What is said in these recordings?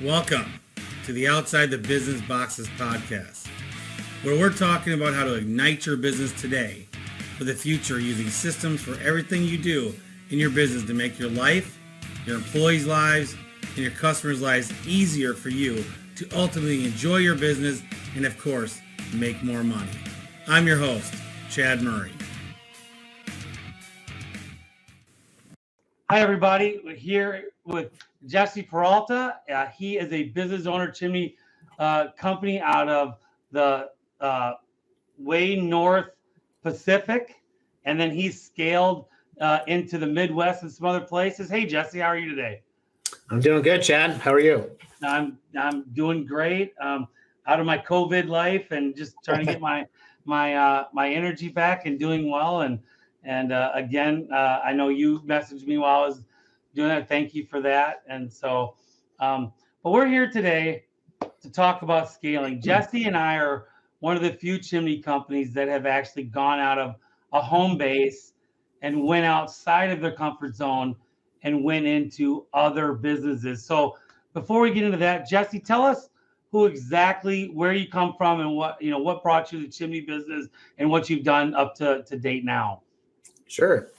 Welcome to the Outside the Business Boxes podcast, where we're talking about how to ignite your business today for the future using systems for everything you do in your business to make your life, your employees' lives, and your customers' lives easier for you to ultimately enjoy your business and, of course, make more money. I'm your host, Chad Murray. Hi, everybody. We're here with Jesse Peralta. He is a business owner, chimney company out of the way north Pacific, and then he's scaled into the Midwest and some other places. Hey, Jesse, how are you today? I'm doing good, Chad. How are you? I'm doing great. Out of my COVID life and just trying to get my energy back and doing well. And again, I know you messaged me while I was doing that. Thank you for that. And so, but we're here today to talk about scaling. Jesse and I are one of the few chimney companies that have actually gone out of a home base and went outside of their comfort zone and went into other businesses. So before we get into that, Jesse, tell us where you come from and what brought you to the chimney business and what you've done up to date now. Sure.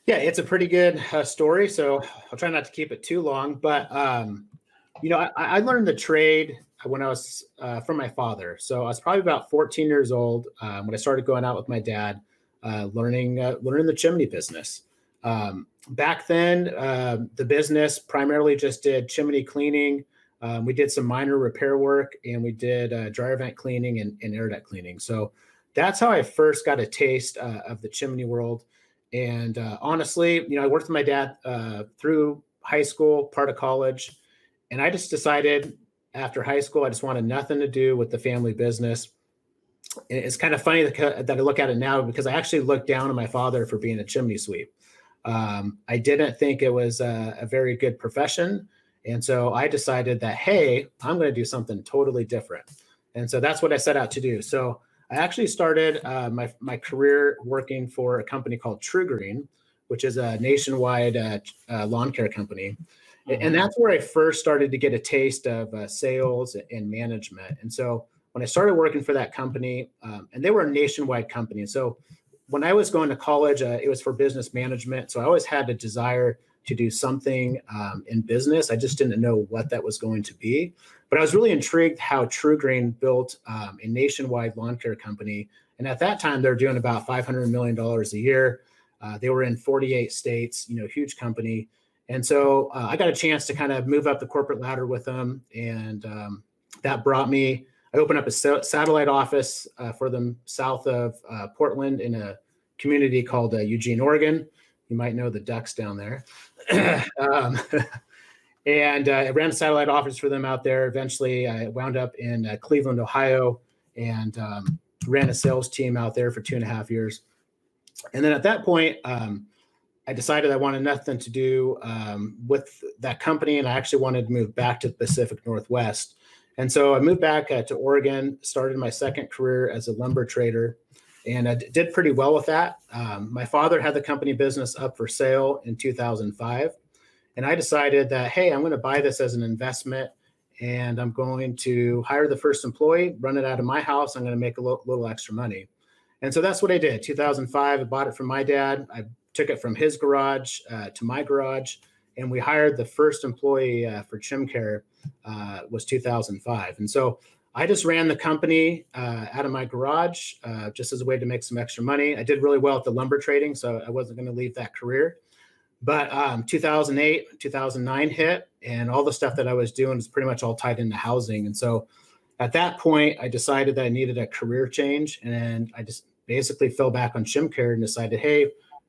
Yeah, it's a pretty good story, so I'll try not to keep it too long. But, I learned the trade when I was from my father. So I was probably about 14 years old when I started going out with my dad, learning the chimney business. Back then, the business primarily just did chimney cleaning. We did some minor repair work, and we did dryer vent cleaning and air duct cleaning. So that's how I first got a taste of the chimney world. And honestly, I worked with my dad through high school, part of college, and I just decided after high school, I just wanted nothing to do with the family business. And it's kind of funny that I look at it now because I actually looked down on my father for being a chimney sweep. I didn't think it was a very good profession. And so I decided that, hey, I'm going to do something totally different. And so that's what I set out to do. So I actually started my career working for a company called TruGreen, which is a nationwide lawn care company. Mm-hmm. And that's where I first started to get a taste of sales and management. And so when I started working for that company, and they were a nationwide company. So when I was going to college, it was for business management. So I always had a desire to do something in business. I just didn't know what that was going to be. But I was really intrigued how TruGreen built a nationwide lawn care company. And at that time, they were doing about $500 million a year. They were in 48 states, huge company. And so I got a chance to kind of move up the corporate ladder with them. And that brought me, I opened up a satellite office for them south of Portland in a community called Eugene, Oregon. You might know the Ducks down there. And I ran a satellite office for them out there. Eventually, I wound up in Cleveland, Ohio, and ran a sales team out there for 2.5 years. And then at that point, I decided I wanted nothing to do with that company, and I actually wanted to move back to the Pacific Northwest. And so I moved back to Oregon, started my second career as a lumber trader, and I did pretty well with that. My father had the company business up for sale in 2005. And I decided that, hey, I'm going to buy this as an investment, and I'm going to hire the first employee, run it out of my house. I'm going to make a little extra money. And so that's what I did. 2005, I bought it from my dad. I took it from his garage to my garage, and we hired the first employee for Chim Care was 2005. And so I just ran the company out of my garage just as a way to make some extra money. I did really well at the lumber trading, so I wasn't going to leave that career. But 2008, 2009 hit, and all the stuff that I was doing is pretty much all tied into housing. And so at that point, I decided that I needed a career change, and I just basically fell back on Chim Care and decided, hey,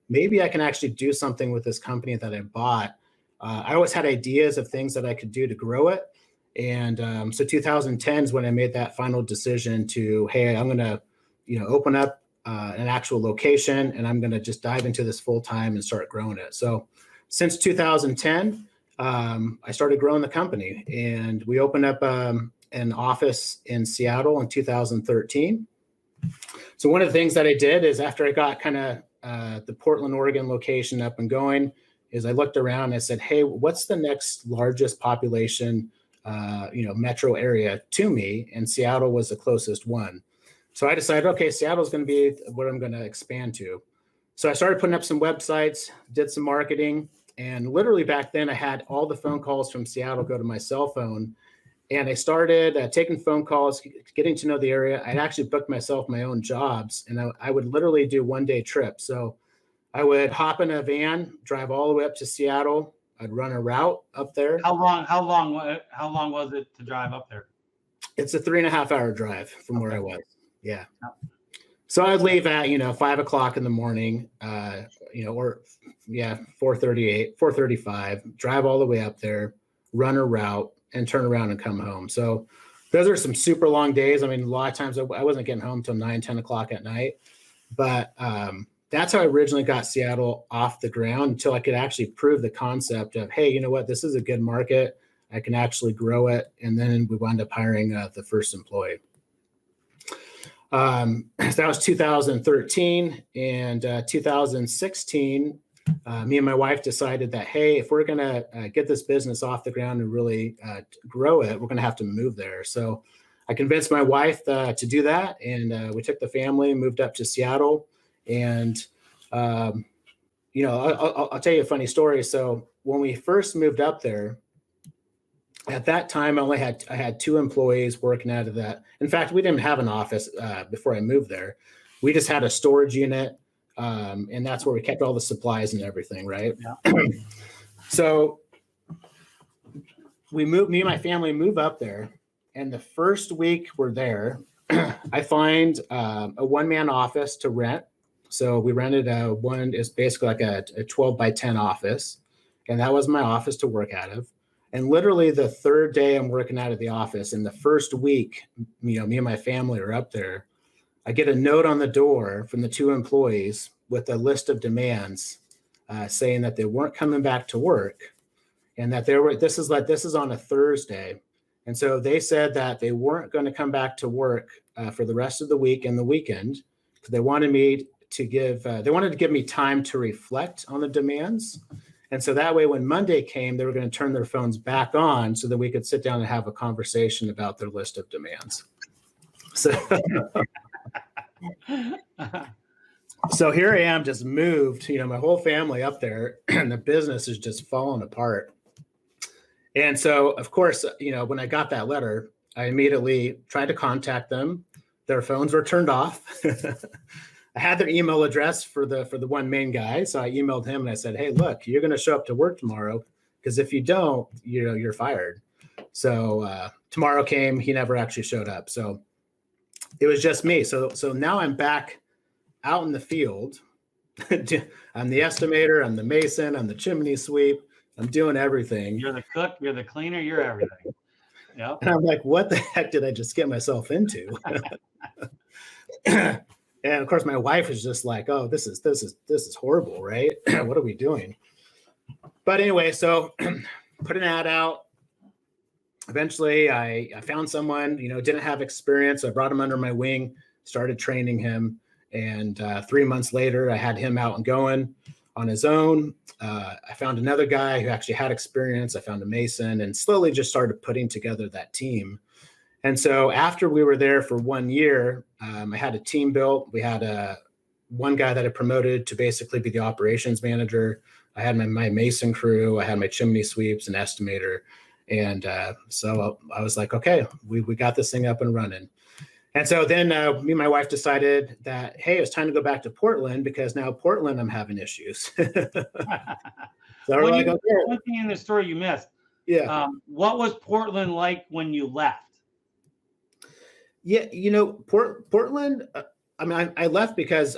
maybe I can actually do something with this company that I bought. I always had ideas of things that I could do to grow it. And so 2010 is when I made that final decision to, hey, I'm going to, open up an actual location, and I'm going to just dive into this full time and start growing it. So since 2010, I started growing the company, and we opened up an office in Seattle in 2013. So one of the things that I did is after I got kind of the Portland, Oregon location up and going, is I looked around and I said, hey, what's the next largest population metro area to me, and Seattle was the closest one. So I decided, okay, Seattle's going to be what I'm going to expand to. So I started putting up some websites, did some marketing, and literally back then I had all the phone calls from Seattle go to my cell phone. And I started taking phone calls, getting to know the area. I'd actually booked myself my own jobs, and I would literally do one-day trips. So I would hop in a van, drive all the way up to Seattle. I'd run a route up there. How long was it to drive up there? It's a 3.5-hour drive from where I was. Yeah. So I'd leave at 5 o'clock in the morning, or 4:35. Drive all the way up there, run a route, and turn around and come home. So those are some super long days. I mean, a lot of times I wasn't getting home till 9-10 o'clock at night, but that's how I originally got Seattle off the ground, until I could actually prove the concept of, hey, you know what, this is a good market. I can actually grow it. And then we wound up hiring the first employee. So that was 2013, and 2016, me and my wife decided that, hey, if we're going to get this business off the ground and really grow it, we're going to have to move there. So I convinced my wife to do that, and we took the family and moved up to Seattle. And I'll tell you a funny story. So when we first moved up there, at that time, I had 2 employees working out of that. In fact, we didn't have an office before I moved there. We just had a storage unit, and that's where we kept all the supplies and everything, right? Yeah. So me and my family move up there, and the first week we're there, I find a one-man office to rent. So we rented it's basically like a 12 by 10 office, and that was my office to work out of. And literally the third day I'm working out of the office, in the first week, me and my family are up there, I get a note on the door from the 2 employees with a list of demands saying that they weren't coming back to work, and that this is on a Thursday. And so they said that they weren't going to come back to work for the rest of the week and the weekend, because they wanted to give me time to reflect on the demands. And so that way, when Monday came, they were going to turn their phones back on so that we could sit down and have a conversation about their list of demands. So here I am, just moved, my whole family up there, and the business is just falling apart. And so, of course, when I got that letter, I immediately tried to contact them. Their phones were turned off. I had their email address for the one main guy. So I emailed him and I said, hey, look, you're going to show up to work tomorrow, because if you don't, you're fired. So tomorrow came, he never actually showed up. So it was just me. So now I'm back out in the field. I'm the estimator, I'm the mason, I'm the chimney sweep. I'm doing everything. You're the cook, you're the cleaner, you're everything. Yeah. And I'm like, what the heck did I just get myself into? And of course, my wife is just like, oh, this is horrible, right? What are we doing? But anyway, so put an ad out. Eventually, I found someone, didn't have experience. I brought him under my wing, started training him. And 3 months later, I had him out and going on his own. I found another guy who actually had experience. I found a mason, and slowly just started putting together that team. And so after we were there for 1 year, I had a team built. We had one guy that I promoted to basically be the operations manager. I had my mason crew. I had my chimney sweeps and estimator. And so I was like, okay, we got this thing up and running. And so then me and my wife decided that, hey, it's time to go back to Portland, because now Portland, I'm having issues. So we're like, okay. One thing in the story you missed. Yeah. What was Portland like when you left? Yeah, Portland, I left because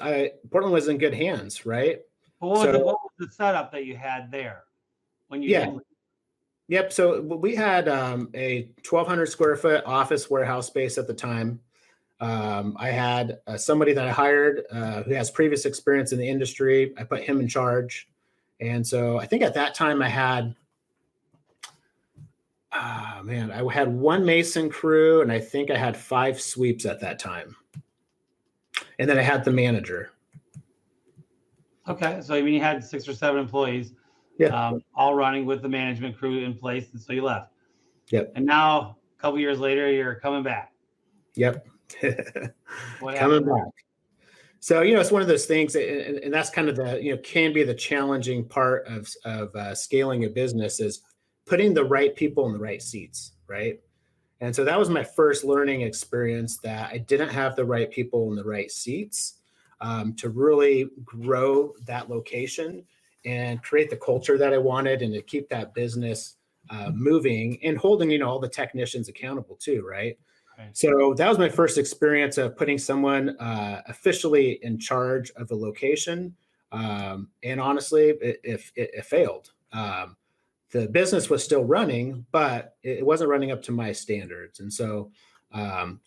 Portland was in good hands, right? What was the setup that you had there when you did? Yep. So we had a 1,200 square foot office warehouse space at the time. I had somebody that I hired who has previous experience in the industry. I put him in charge. And so I think at that time I had, I had one mason crew, and I think I had 5 sweeps at that time. And then I had the manager. Okay. So you had 6 or 7 employees, all running with the management crew in place. And so you left. Yep. And now a couple years later, you're coming back. Yep. What Coming happened? back. So, it's one of those things, and that's kind of can be the challenging part of scaling a business, is putting the right people in the right seats, right? And so that was my first learning experience, that I didn't have the right people in the right seats to really grow that location and create the culture that I wanted, and to keep that business moving and holding, all the technicians accountable too, right? Right. So that was my first experience of putting someone officially in charge of a location. And honestly, it failed. The business was still running, but it wasn't running up to my standards. And so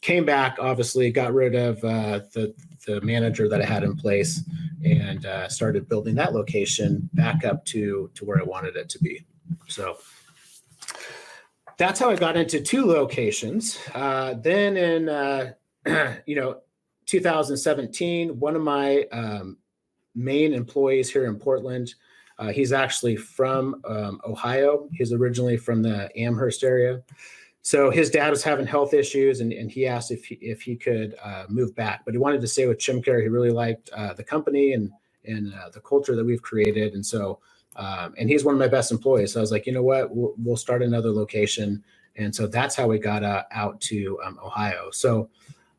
came back, obviously got rid of the manager that I had in place, and started building that location back up to where I wanted it to be. So that's how I got into 2 locations. Then in 2017, one of my main employees here in Portland, he's actually from Ohio. He's originally from the Amherst area. So his dad was having health issues, and he asked if he could move back, but he wanted to stay with Chimcare. He really liked the company and the culture that we've created. And so and he's one of my best employees. So I was like, you know what, we'll start another location. And so that's how we got out to Ohio. So,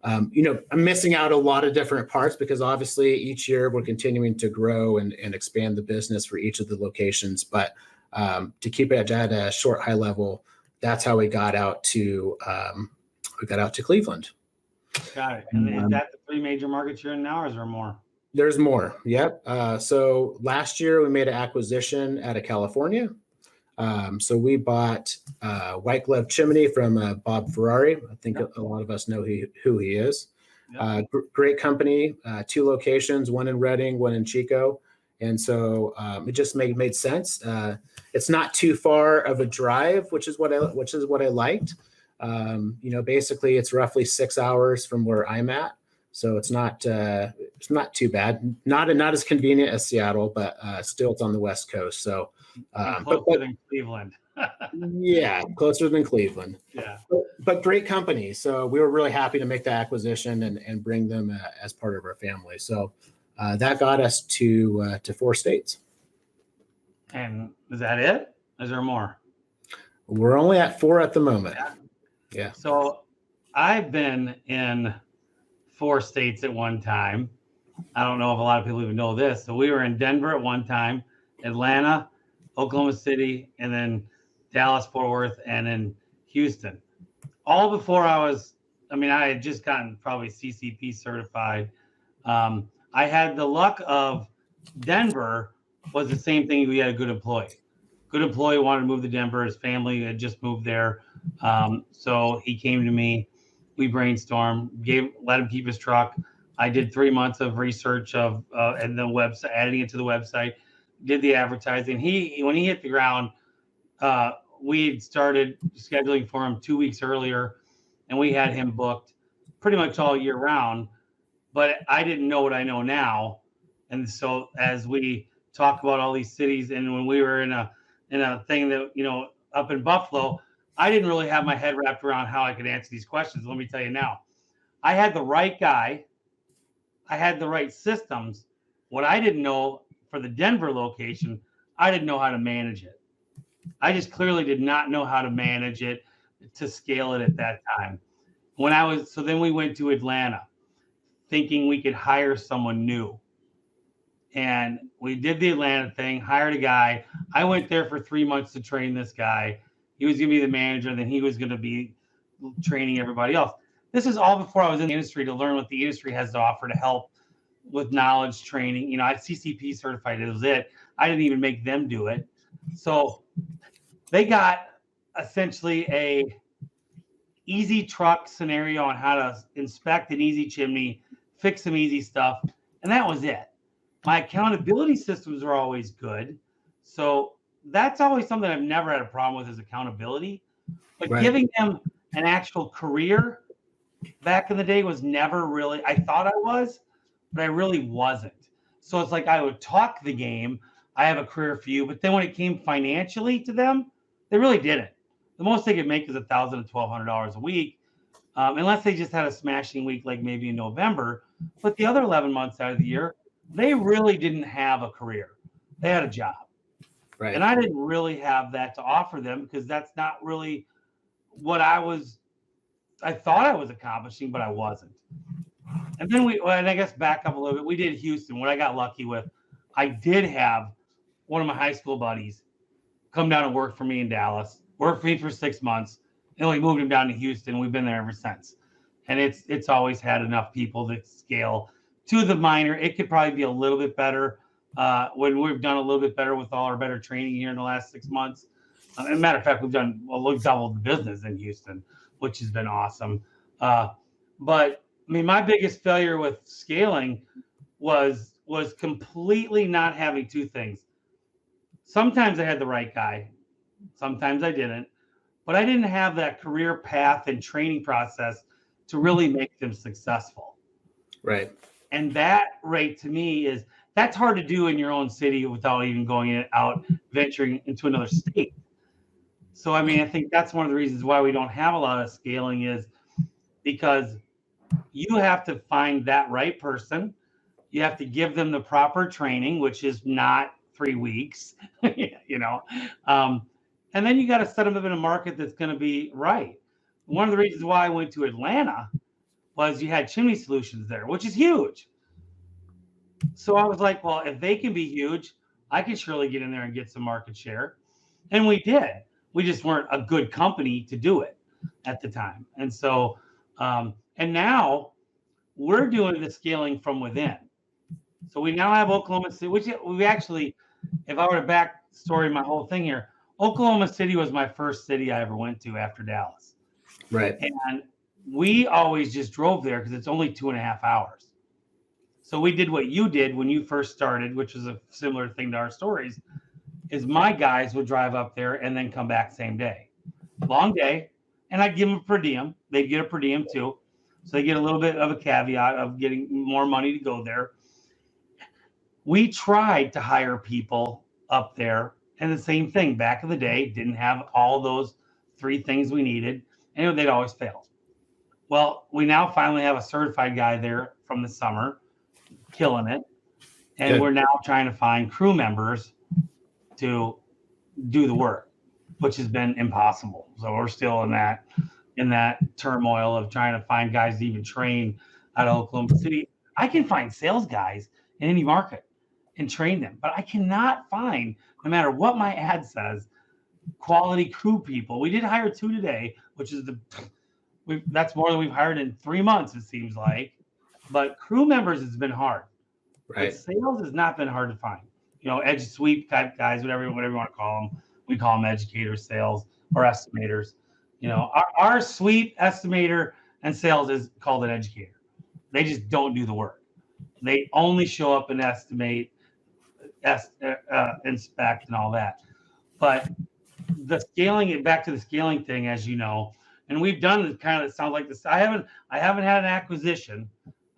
I'm missing out a lot of different parts, because obviously each year we're continuing to grow and expand the business for each of the locations. But to keep it at a short, high level, that's how we got out to Cleveland. Got it. And is that the 3 major markets you're in now, or is there more? There's more. Yep. So last year we made an acquisition out of California. So we bought White Glove Chimney from Bob Ferrari. I think a lot of us know who he is. Yep. Great company, 2 locations, one in Reading, one in Chico. And so it just made sense. It's not too far of a drive, which is what I liked. Basically it's roughly 6 hours from where I'm at. So it's not too bad. Not as convenient as Seattle, but still it's on the West Coast. So closer than Cleveland. Yeah, closer than Cleveland. Yeah. But great company. So we were really happy to make the acquisition and bring them as part of our family. So that got us to 4 states. And is that it? Is there more? We're only at 4 at the moment. Yeah. So I've been in 4 states at one time. I don't know if a lot of people even know this. So we were in Denver at one time, Atlanta, Oklahoma City, and then Dallas, Fort Worth, and then Houston. All before I had just gotten probably CCP certified. I had the luck of Denver was the same thing. We had a good employee. Good employee wanted to move to Denver. His family had just moved there. So he came to me. We brainstormed, let him keep his truck. I did 3 months of research and the website, adding it to the website, did the advertising. When he hit the ground, we started scheduling for him 2 weeks earlier, and we had him booked pretty much all year round. But I didn't know what I know now. And so as we talk about all these cities, and when we were in a thing that, up in Buffalo, I didn't really have my head wrapped around how I could answer these questions. Let me tell you now. I had the right guy. I had the right systems. What I didn't know for the Denver location, I didn't know how to manage it. I just clearly did not know how to manage it to scale it at that time. So then we went to Atlanta thinking we could hire someone new. And we did the Atlanta thing, hired a guy. I went there for 3 months to train this guy. He was going to be the manager, and then he was going to be training everybody else. This is all before I was in the industry to learn what the industry has to offer to help with knowledge training. I CCP certified. It was it. I didn't even make them do it. So they got essentially a easy truck scenario on how to inspect an easy chimney, fix some easy stuff, and that was it. My accountability systems are always good. So that's always something I've never had a problem with, is accountability. But Right. Giving them an actual career back in the day was never really, I thought I was, but I really wasn't. So it's like I would talk the game, I have a career for you, but then when it came financially to them, they really didn't. the most they could make is $1,000 to $1,200 a week, unless they just had a smashing week like maybe in November. But the other 11 months out of the year, they really didn't have a career. They had a job. Right. And I didn't really have that to offer them because that's not really what I thought I was accomplishing, but I wasn't. And then and I guess back up a little bit, we did Houston. What I got lucky with, I did have one of my high school buddies come down and work for me in Dallas, work for me for 6 months, and we moved him down to Houston. We've been there ever since. And it's always had enough people to scale to the minor. It could probably be a little bit better when we've done a little bit better with all our better training here in the last 6 months. As a matter of fact, we've doubled the business in Houston, which has been awesome. But I mean, my biggest failure with scaling was completely not having two things. Sometimes I had the right guy, sometimes I didn't, but I didn't have that career path and training process to really make them successful. Right. And that rate to me that's hard to do in your own city without even going out venturing into another state. So, I mean, I think that's one of the reasons why we don't have a lot of scaling is because you have to find that right person. You have to give them the proper training, which is not 3 weeks, you know. And then you got to set them up in a market that's going to be right. One of the reasons why I went to Atlanta was you had Chimney Solutions there, which is huge. So I was like, well, if they can be huge, I can surely get in there and get some market share. And we did. We just weren't a good company to do it at the time. And so, and now we're doing the scaling from within. So we now have Oklahoma City, which we actually, if I were to backstory my whole thing here, Oklahoma City was my first city I ever went to after Dallas. Right. And we always just drove there because it's only 2.5 hours. So we did what you did when you first started, which was a similar thing to our stories, is my guys would drive up there and then come back same day. Long day. And I'd give them a per diem. They'd get a per diem too. So they get a little bit of a caveat of getting more money to go there. We tried to hire people up there, and the same thing back in the day, didn't have all those 3 things we needed, and they'd always fail. Well, we now finally have a certified guy there from the summer, killing it. And Good. We're now trying to find crew members to do the work, which has been impossible. So we're still in that turmoil of trying to find guys to even train out of Oklahoma City. I can find sales guys in any market and train them, but I cannot find, no matter what my ad says, quality crew people. We did hire 2 today, which is that's more than we've hired in 3 months, it seems like. But crew members has been hard. Right. But sales has not been hard to find. You know, edge sweep type guys, whatever you want to call them. We call them educators, sales, or estimators. You know, our sweep, estimator, and sales is called an educator. They just don't do the work. They only show up and estimate, inspect, and all that. But the scaling, back to the scaling thing, as you know, and we've done it kind of sounds like this. I haven't had an acquisition.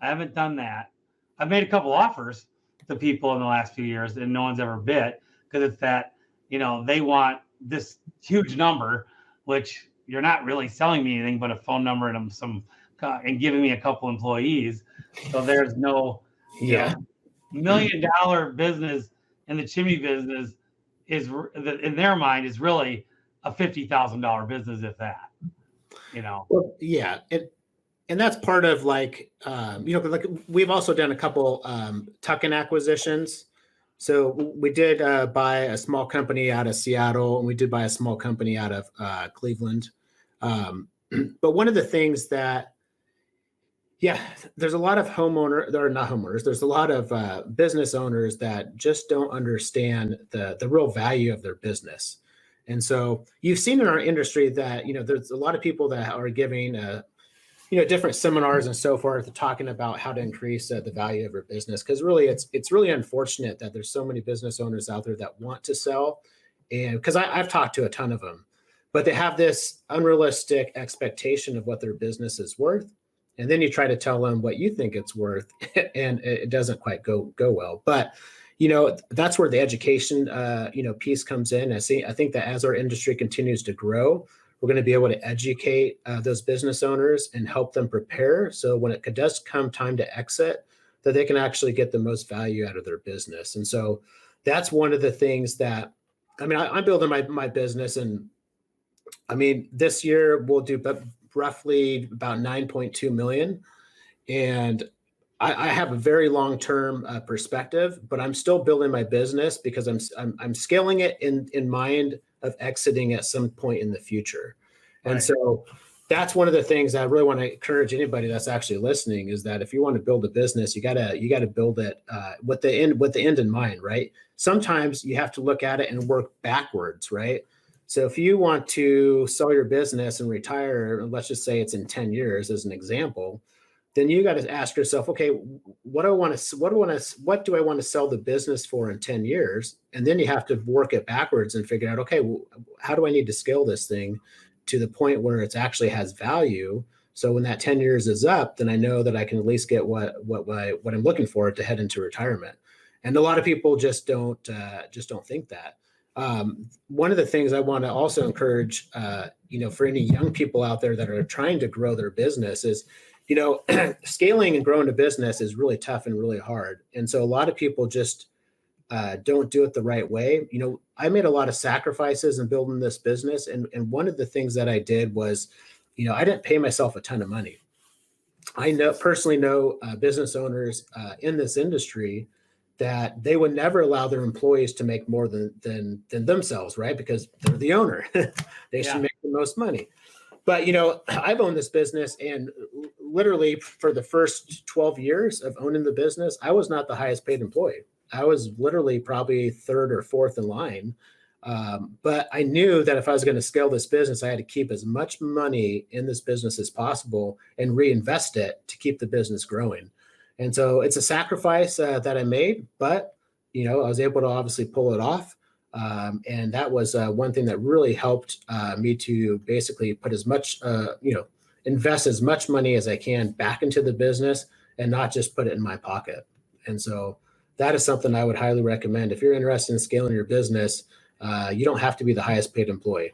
I haven't done that. I've made a couple offers to people in the last few years, and no one's ever bid because it's that, you know, they want this huge number, which you're not really selling me anything but a phone number and and giving me a couple employees. So there's no, Yeah. $1 million business in the chimney business is, in their mind, is really a $50,000 business, if that, you know. Well, yeah. And that's part of like, you know, like we've also done a couple tuck-in acquisitions. So we did buy a small company out of Seattle, and we did buy a small company out of Cleveland. But one of the things that, yeah, there's a lot of there's a lot of business owners that just don't understand the real value of their business. And so you've seen in our industry that, you know, there's a lot of people that are giving, you know, different seminars and so forth, talking about how to increase the value of your business. Because really, it's really unfortunate that there's so many business owners out there that want to sell, and because I've talked to a ton of them, but they have this unrealistic expectation of what their business is worth, and then you try to tell them what you think it's worth, and it doesn't quite go well. But you know, that's where the education you know, piece comes in. I think that as our industry continues to grow, We're going to be able to educate those business owners and help them prepare. So when it does come time to exit, that they can actually get the most value out of their business. And so that's one of the things that, I mean, I'm building my business, and I mean, this year we'll do roughly about 9.2 million. And I have a very long-term perspective, but I'm still building my business because I'm scaling it in mind of exiting at some point in the future. And Right. so that's one of the things I really want to encourage anybody that's actually listening, is that if you want to build a business, you gotta build it with the end in mind, right? Sometimes you have to look at it and work backwards, right? So if you want to sell your business and retire, let's just say it's in 10 years as an example, then you got to ask yourself, okay, what do I want to sell the business for in 10 years? And then you have to work it backwards and figure out, okay, well, how do I need to scale this thing to the point where it actually has value? So when that 10 years is up, then I know that I can at least get what I'm looking for to head into retirement. And a lot of people just don't think that. One of the things I want to also encourage, for any young people out there that are trying to grow their business is, scaling and growing a business is really tough and really hard. And so a lot of people just don't do it the right way. I made a lot of sacrifices in building this business. And one of the things that I did was, I didn't pay myself a ton of money. I personally know business owners in this industry that they would never allow their employees to make more than themselves, right? Because they're the owner. They should make the most money. But, I've owned this business, and literally for the first 12 years of owning the business, I was not the highest paid employee. I was literally probably third or fourth in line. But I knew that if I was going to scale this business, I had to keep as much money in this business as possible and reinvest it to keep the business growing. And so it's a sacrifice that I made, but, I was able to obviously pull it off. And that was one thing that really helped me to basically put as much, invest as much money as I can back into the business and not just put it in my pocket. And so that is something I would highly recommend. If you're interested in scaling your business, you don't have to be the highest paid employee.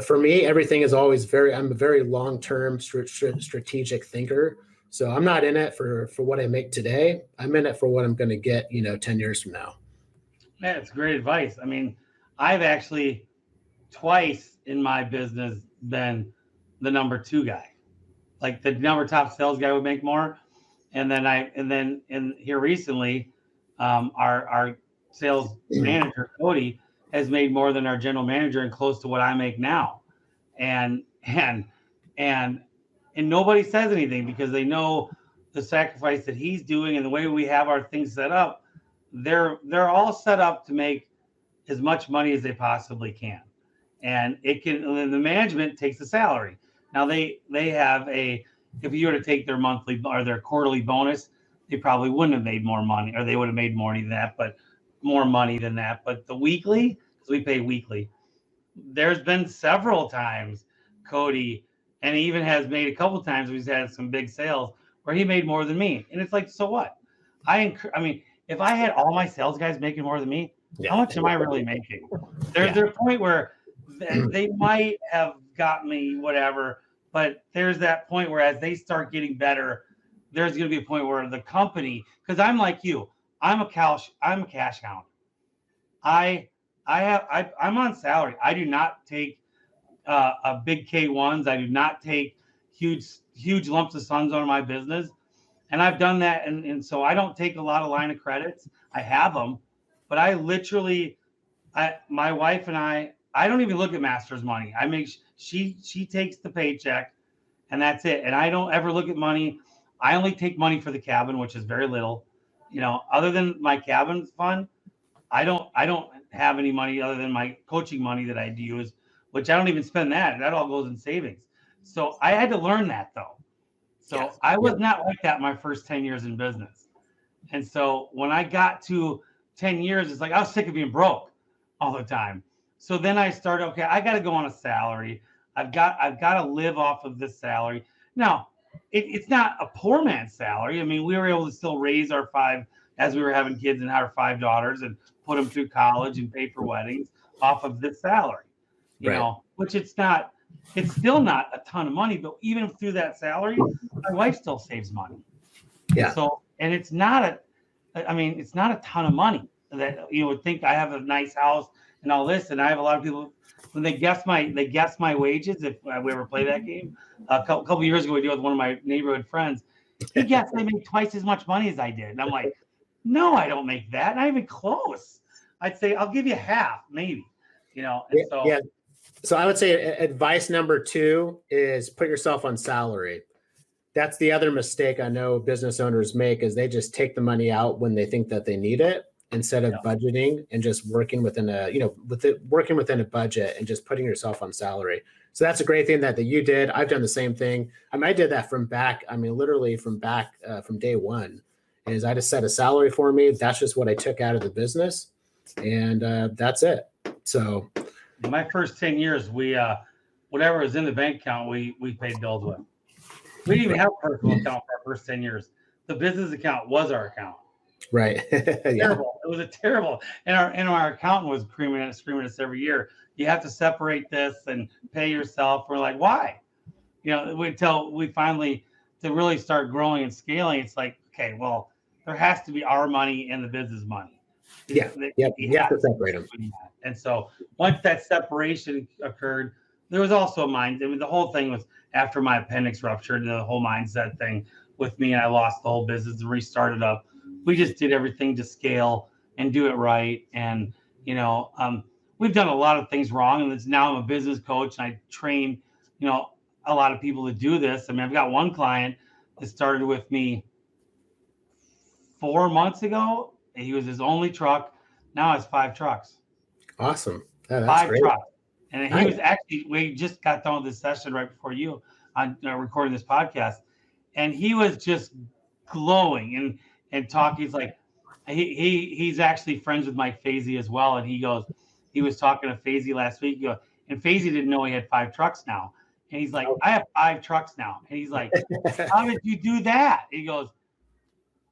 For me, everything is always I'm a very long-term strategic thinker. So I'm not in it for what I make today. I'm in it for what I'm going to get, 10 years from now. Yeah, it's great advice. I mean, I've actually twice in my business been the number 2 guy. Like the number top sales guy would make more. And then here recently, our sales manager, Cody, has made more than our general manager and close to what I make now. And nobody says anything because they know the sacrifice that he's doing and the way we have our things set up. They're all set up to make as much money as they possibly can. And the management takes the salary. Now they have if you were to take their monthly or their quarterly bonus, they probably wouldn't have made more money, or they would have made more money than that. But the weekly, because we pay weekly, there's been several times Cody, and he even has made a couple times he's had some big sales where he made more than me. And it's like, so what? I mean, if I had all my sales guys making more than me, how much am I really making? There's a point where they might have got me whatever, but there's that point where as they start getting better, there's going to be a point where the company, because I'm like you, I'm a cash hound. I'm on salary. I do not take a big K1s. I do not take huge lumps of sums on my business. And I've done that. And so I don't take a lot of line of credits. I have them, but I literally, my wife and I don't even look at master's money. I make, she takes the paycheck and that's it. And I don't ever look at money. I only take money for the cabin, which is very little, other than my cabin fund. I don't have any money other than my coaching money that I use, which I don't even spend that. That all goes in savings. So I had to learn that though. So I was not like that my first 10 years in business. And so when I got to 10 years, it's like I was sick of being broke all the time. So then I started, okay, I got to go on a salary. I've got to live off of this salary. Now, it's not a poor man's salary. I mean, we were able to still raise our 5 as we were having kids and our 5 daughters and put them through college and pay for weddings off of this salary. You know, which it's still not a ton of money, but even through that salary, my wife still saves money. Yeah. So, and it's not a ton of money that you would think. I have a nice house and all this, and I have a lot of people when they guess my wages. If we ever play that game, a couple years ago, we did with one of my neighborhood friends. He guessed they made twice as much money as I did, and I'm like, no, I don't make that, not even close. I'd say I'll give you half, maybe, And yeah. So I would say advice number 2 is put yourself on salary. That's the other mistake I know business owners make is they just take the money out when they think that they need it instead of budgeting and just working within working within a budget and just putting yourself on salary. So that's a great thing that you did. I've done the same thing. I did that literally from day one is I just set a salary for me. That's just what I took out of the business. And that's it. So my first 10 years, we whatever was in the bank account, we paid bills with. We didn't even have a personal account for our first 10 years. The business account was our account. Right. Terrible. It was a terrible. And our accountant was screaming at us every year. You have to separate this and pay yourself. We're like, why? Until we finally to really start growing and scaling. It's like, okay, well, there has to be our money and the business money. Yeah. You have to separate them. And so once that separation occurred, there was also the whole thing was after my appendix ruptured and the whole mindset thing with me, and I lost the whole business and restarted up. We just did everything to scale and do it right. And, we've done a lot of things wrong. And now I'm a business coach and I train, a lot of people to do this. I've got one client that started with me 4 months ago. He was his only truck. Now it's 5 trucks. Awesome. Yeah, that's 5 great. trucks. And he was we just got done with this session right before you on recording this podcast. And he was just glowing and talking. He's like, he's actually friends with Mike Fazy as well. And he was talking to Fazy last week. And Fazy didn't know he had 5 trucks now. And he's like, I have 5 trucks now. And he's like, how did you do that? He goes,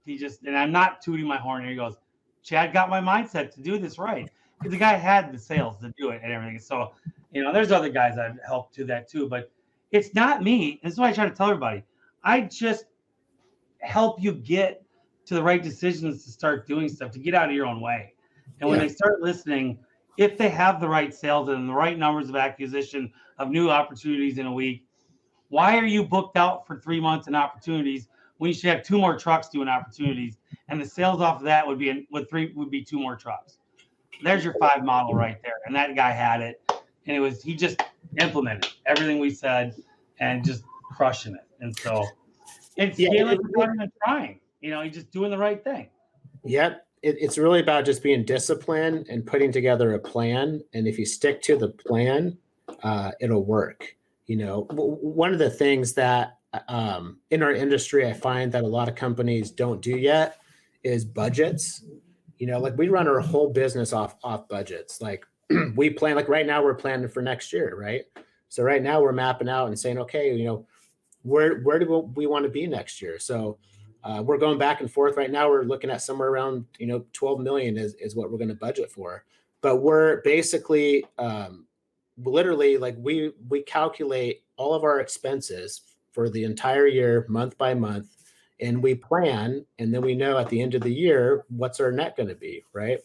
and I'm not tooting my horn here. He goes, Chad got my mindset to do this right. Because the guy had the sales to do it and everything. So, there's other guys I've helped do that too. But it's not me. This is why I try to tell everybody. I just help you get to the right decisions to start doing stuff, to get out of your own way. And when they start listening, if they have the right sales and the right numbers of acquisition of new opportunities in a week, why are you booked out for 3 months in opportunities when you should have 2 more trucks doing opportunities? And the sales off of that would be 2 more trucks. There's your 5 model right there. And that guy had it. And he just implemented everything we said and just crushing it. And so it's scaling and trying, he's just doing the right thing. Yep. It's really about just being disciplined and putting together a plan. And if you stick to the plan, it'll work. One of the things that in our industry, I find that a lot of companies don't do yet is budgets. Like we run our whole business off budgets. Like we plan, like right now we're planning for next year, right? So right now we're mapping out and saying, okay, where do we want to be next year? So we're going back and forth right now. We're looking at somewhere around, 12 million is what we're going to budget for. But we're basically literally like we calculate all of our expenses for the entire year, month by month, and we plan, and then we know at the end of the year, what's our net going to be, right?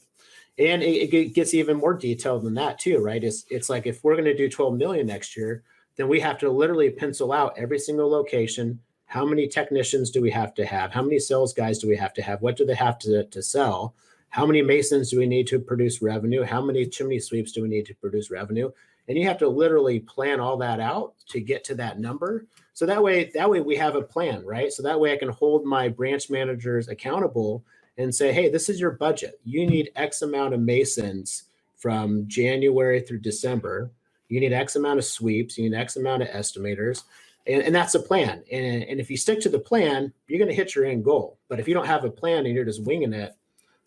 And it gets even more detailed than that too, right? It's like if we're going to do 12 million next year, then we have to literally pencil out every single location. How many technicians do we have to have? How many sales guys do we have to have? What do they have to sell? How many masons do we need to produce revenue? How many chimney sweeps do we need to produce revenue? And you have to literally plan all that out to get to that number. So that way we have a plan, right? So that way I can hold my branch managers accountable and say, hey, this is your budget. You need X amount of masons from January through December. You need X amount of sweeps. You need X amount of estimators. And that's a plan. And if you stick to the plan, you're going to hit your end goal. But if you don't have a plan and you're just winging it,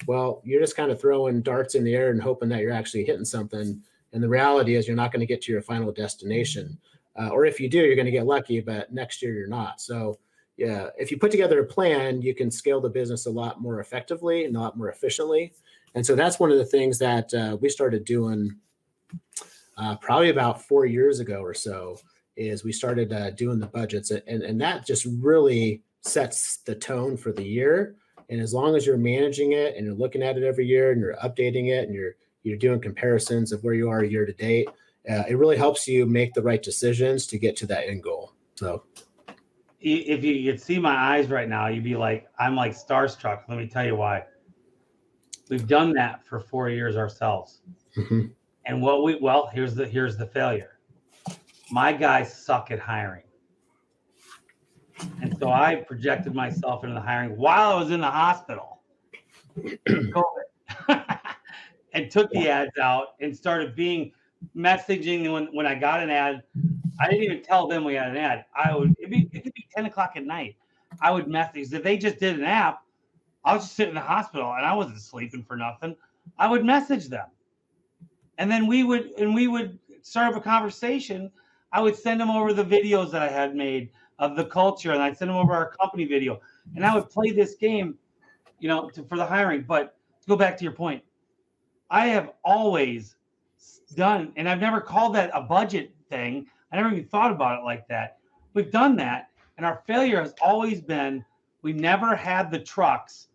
well, you're just kind of throwing darts in the air and hoping that you're actually hitting something. And the reality is you're not going to get to your final destination. Or if you do, you're going to get lucky, but next year you're not. So yeah, if you put together a plan, you can scale the business a lot more effectively and a lot more efficiently. And so that's one of the things that we started doing probably about 4 years ago or so, is we started doing the budgets, and that just really sets the tone for the year. And as long as you're managing it and you're looking at it every year and you're updating it and you're doing comparisons of where you are year to date, it really helps you make the right decisions to get to that end goal. So if you could see my eyes right now, you'd be like, I'm like starstruck. Let me tell you why. We've done that for 4 years ourselves. mm-hmm. And here's the failure. My guys suck at hiring. And so I projected myself into the hiring while I was in the hospital, COVID, and took the ads out and started messaging. When I got an ad, I didn't even tell them we had an ad. It could be 10 o'clock at night. I would message. If they just did an app, I was just sitting in the hospital and I wasn't sleeping for nothing. I would message them. And then we would start up a conversation. I would send them over the videos that I had made of the culture, and I'd send them over our company video. And I would play this game, for the hiring. But to go back to your point, I have always done, and I've never called that a budget thing. I never even thought about it like that. We've done that, and our failure has always been we never had the trucks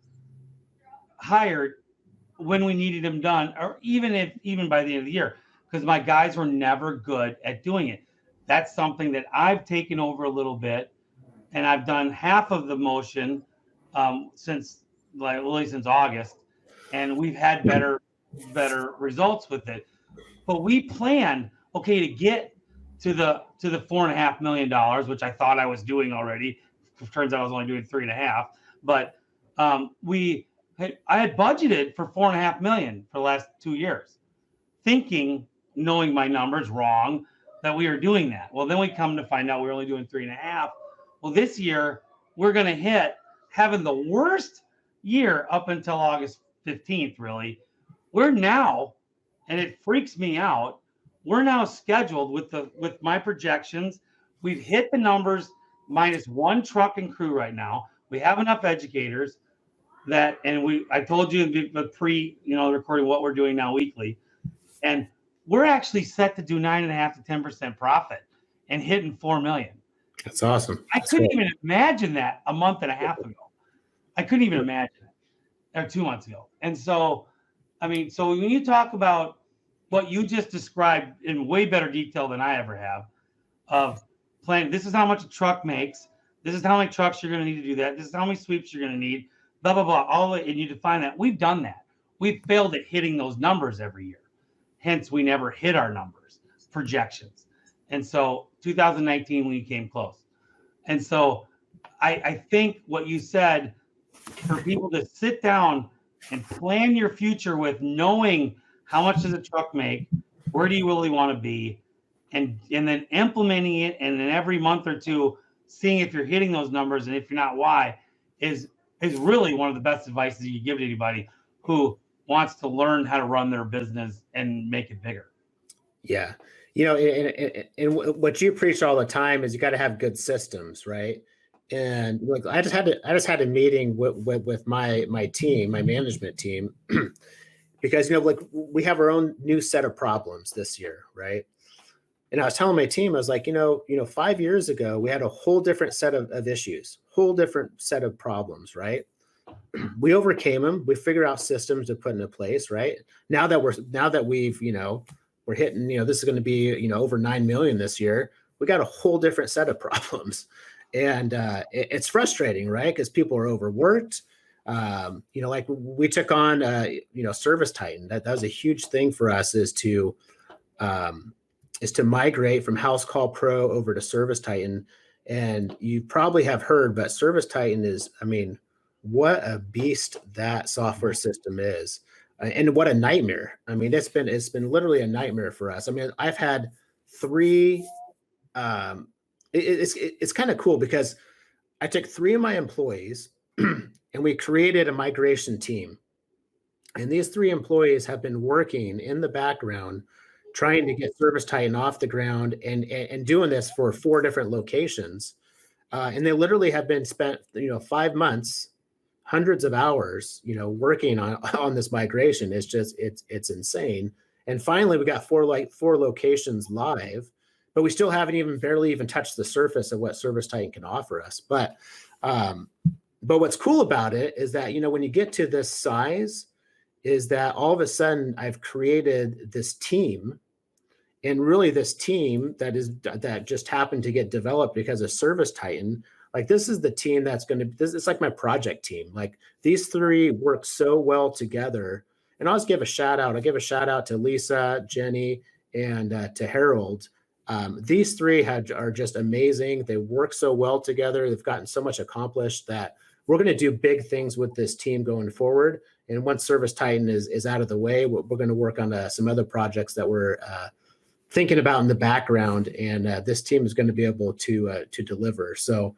hired when we needed them done, or even by the end of the year, because my guys were never good at doing it. That's something that I've taken over a little bit, and I've done half of the motion since August, and we've had better results with it. But we planned, to get to the $4.5 million, which I thought I was doing already. It turns out I was only doing 3.5. But I had budgeted for $4.5 million for the last 2 years, knowing my numbers wrong, that we were doing that. Well, then we come to find out we're only doing 3.5. Well, this year we're going to hit having the worst year up until August 15th. Really, we're now, and it freaks me out. We're now scheduled with my projections. We've hit the numbers minus one truck and crew right now. We have enough educators I told you the recording what we're doing now weekly, and we're actually set to do 9.5 to 10% profit and hitting 4 million. That's awesome. I couldn't even imagine that a month and a half ago. I couldn't even imagine it, or 2 months ago. And so, so when you talk about what you just described in way better detail than I ever have, of planning, this is how much a truck makes, this is how many trucks you're going to need to do that, this is how many sweeps you're going to need, blah, blah, blah, and you define that. We've done that. We've failed at hitting those numbers every year. Hence, we never hit our numbers, projections. And so 2019, we came close. And so I think what you said, for people to sit down and plan your future with knowing how much does a truck make, where do you really want to be, and then implementing it, and then every month or two, seeing if you're hitting those numbers, and if you're not, why, is really one of the best advice that you give to anybody who wants to learn how to run their business and make it bigger. Yeah. And what you preach all the time is you got to have good systems, right? And I just had a meeting with my team, my management team, because we have our own new set of problems this year, right? And I was telling my team, I was like, 5 years ago we had a whole different set of issues, whole different set of problems, right? We overcame them. We figured out systems to put into place, right? Now that we've we're hitting, this is going to be, over 9 million this year. We got a whole different set of problems. And it's frustrating, right? Because people are overworked. Like we took on, Service Titan. That was a huge thing for us, is to migrate from House Call Pro over to Service Titan. And you probably have heard, but Service Titan is, what a beast that software system is. And what a nightmare. It's been literally a nightmare for us. I've had 3, it's kind of cool because I took 3 of my employees and we created a migration team. And these 3 employees have been working in the background, trying to get Service Titan off the ground and doing this for 4 different locations. And they literally have been spent, 5 months, hundreds of hours, working on this migration. It's insane. And finally, we got four locations live, but we still haven't barely even touched the surface of what ServiceTitan can offer us. But what's cool about it is that, when you get to this size, is that all of a sudden I've created this team, and really this team that just happened to get developed because of ServiceTitan. Like, this is the team it's like my project team. Like, these three work so well together. And I'll just give a shout out. I'll give a shout out to Lisa, Jenny, and to Harold. These three are just amazing. They work so well together. They've gotten so much accomplished that we're going to do big things with this team going forward. And once ServiceTitan is out of the way, we're going to work on some other projects that we're thinking about in the background. And this team is going to be able to deliver. So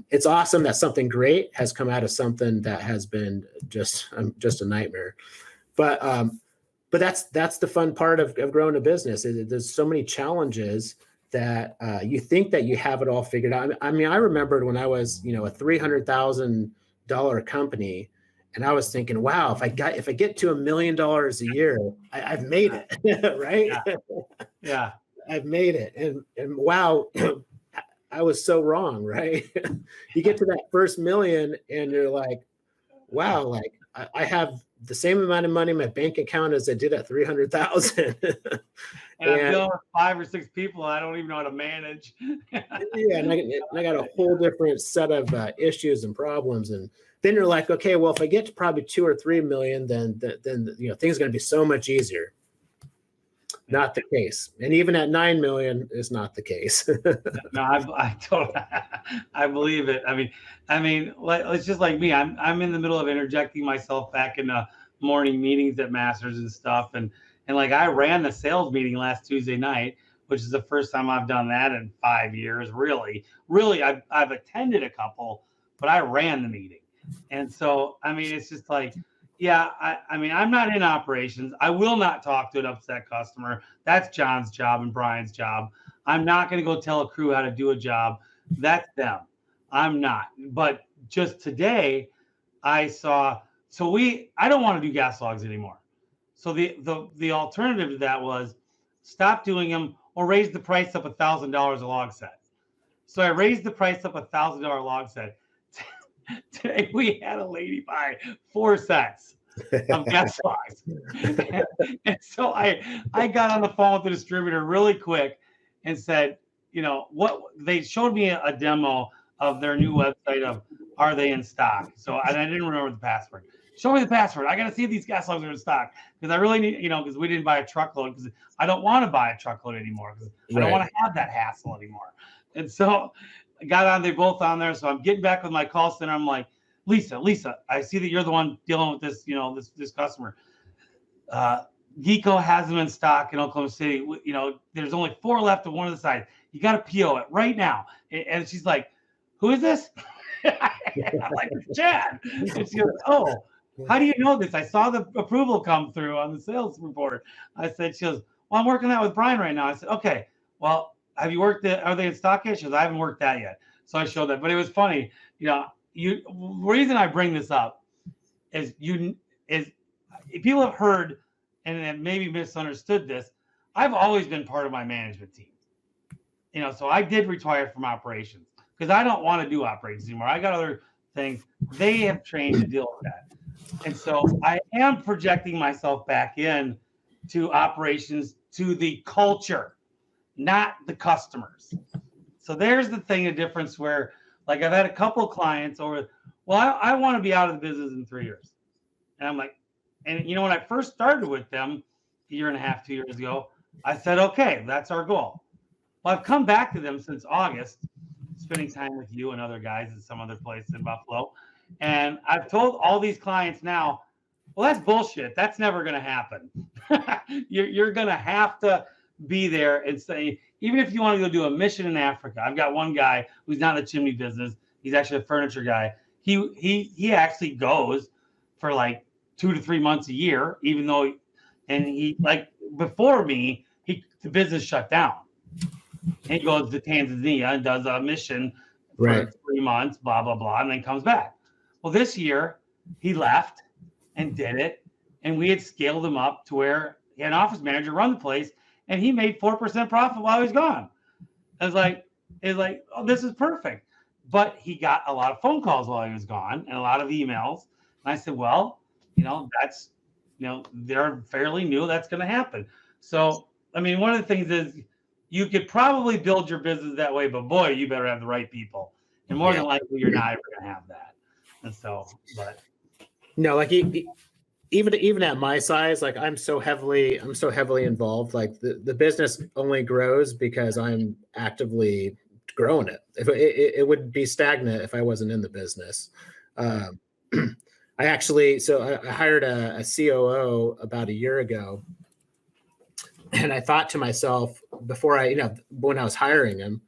it's awesome that something great has come out of something that has been just a nightmare. But that's the fun part of growing a business. There's so many challenges that you think that you have it all figured out. I mean, I remembered when I was, a $300,000 company, and I was thinking, wow, if I get to $1 million a year, I've made it, right? Yeah. I've made it. And wow, I was so wrong, right? You get to that first million and you're like, wow, like I have the same amount of money in my bank account as I did at 300,000. And I'm dealing with 5 or 6 people I don't even know how to manage. Yeah, and I got a whole different set of issues and problems. And then you're like, okay, well, if I get to probably 2 or 3 million, then things are going to be so much easier. Not the case. And even at 9 million is not the case. No, I believe it. I mean, it's just like me. I'm in the middle of interjecting myself back in morning meetings at Masters and stuff. And like, I ran the sales meeting last Tuesday night, which is the first time I've done that in 5 years. Really, I've attended a couple, but I ran the meeting. And so, I mean, it's just like, yeah, I mean, I'm not in operations. I will not talk to an upset customer. That's John's job and Brian's job. I'm not going to go tell a crew how to do a job. That's them. I'm not. But just today, I saw. So I don't want to do gas logs anymore. So the alternative to that was stop doing them or raise the price up $1,000 a log set. So I raised the price up $1,000 log set. Today we had a lady buy 4 sets of gas logs. And so I got on the phone with the distributor really quick and said, what they showed me a demo of their new website of are they in stock? So I didn't remember the password. Show me the password. I got to see if these gas logs are in stock because I really need, because we didn't buy a truckload because I don't want to buy a truckload anymore because I don't want to have that hassle anymore. And so I got they both on there. So I'm getting back with my call center. I'm like, Lisa, I see that you're the one dealing with this, this customer. Geeko has them in stock in Oklahoma City. There's only 4 left of one of the sides. You got to PO it right now. And she's like, who is this? I'm like, it's Chad. And she goes, oh, how do you know this? I saw the approval come through on the sales report. She goes, well, I'm working that with Brian right now. I said, okay, well, have you worked it? Are they in stock yet? She goes, I haven't worked that yet. So I showed that, but it was funny. The reason I bring this up is people have heard and have maybe misunderstood this. I've always been part of my management team. So I did retire from operations because I don't want to do operations anymore. I got other things. They have trained to deal with that. And so I am projecting myself back in to operations, to the culture, not the customers. So there's the difference where, like, I've had a couple of clients I want to be out of the business in 3 years. And I'm like, and when I first started with them a year and a half, 2 years ago, I said, okay, that's our goal. Well, I've come back to them since August, spending time with you and other guys at some other place in Buffalo. And I've told all these clients now, well, that's bullshit. That's never going to happen. You're going to have to be there and say, even if you want to go do a mission in Africa. I've got one guy who's not in the chimney business. He's actually a furniture guy. He actually goes for like 2 to 3 months a year, even though, like before me, the business shut down. And he goes to Tanzania and does a mission for 3 months, blah, blah, blah, and then comes back. Well, this year he left and did it. And we had scaled him up to where an office manager run the place, and he made 4% profit while he was gone. I was like, oh, this is perfect. But he got a lot of phone calls while he was gone and a lot of emails. And I said, well, that's, they're fairly new. That's going to happen. So, I mean, one of the things is you could probably build your business that way, but boy, you better have the right people. And more than likely, you're not ever going to have that. And so, but no, like even at my size, like I'm so heavily involved. Like the business only grows because I'm actively growing it. If it would be stagnant if I wasn't in the business. I hired a COO about a year ago, and I thought to myself before when I was hiring him,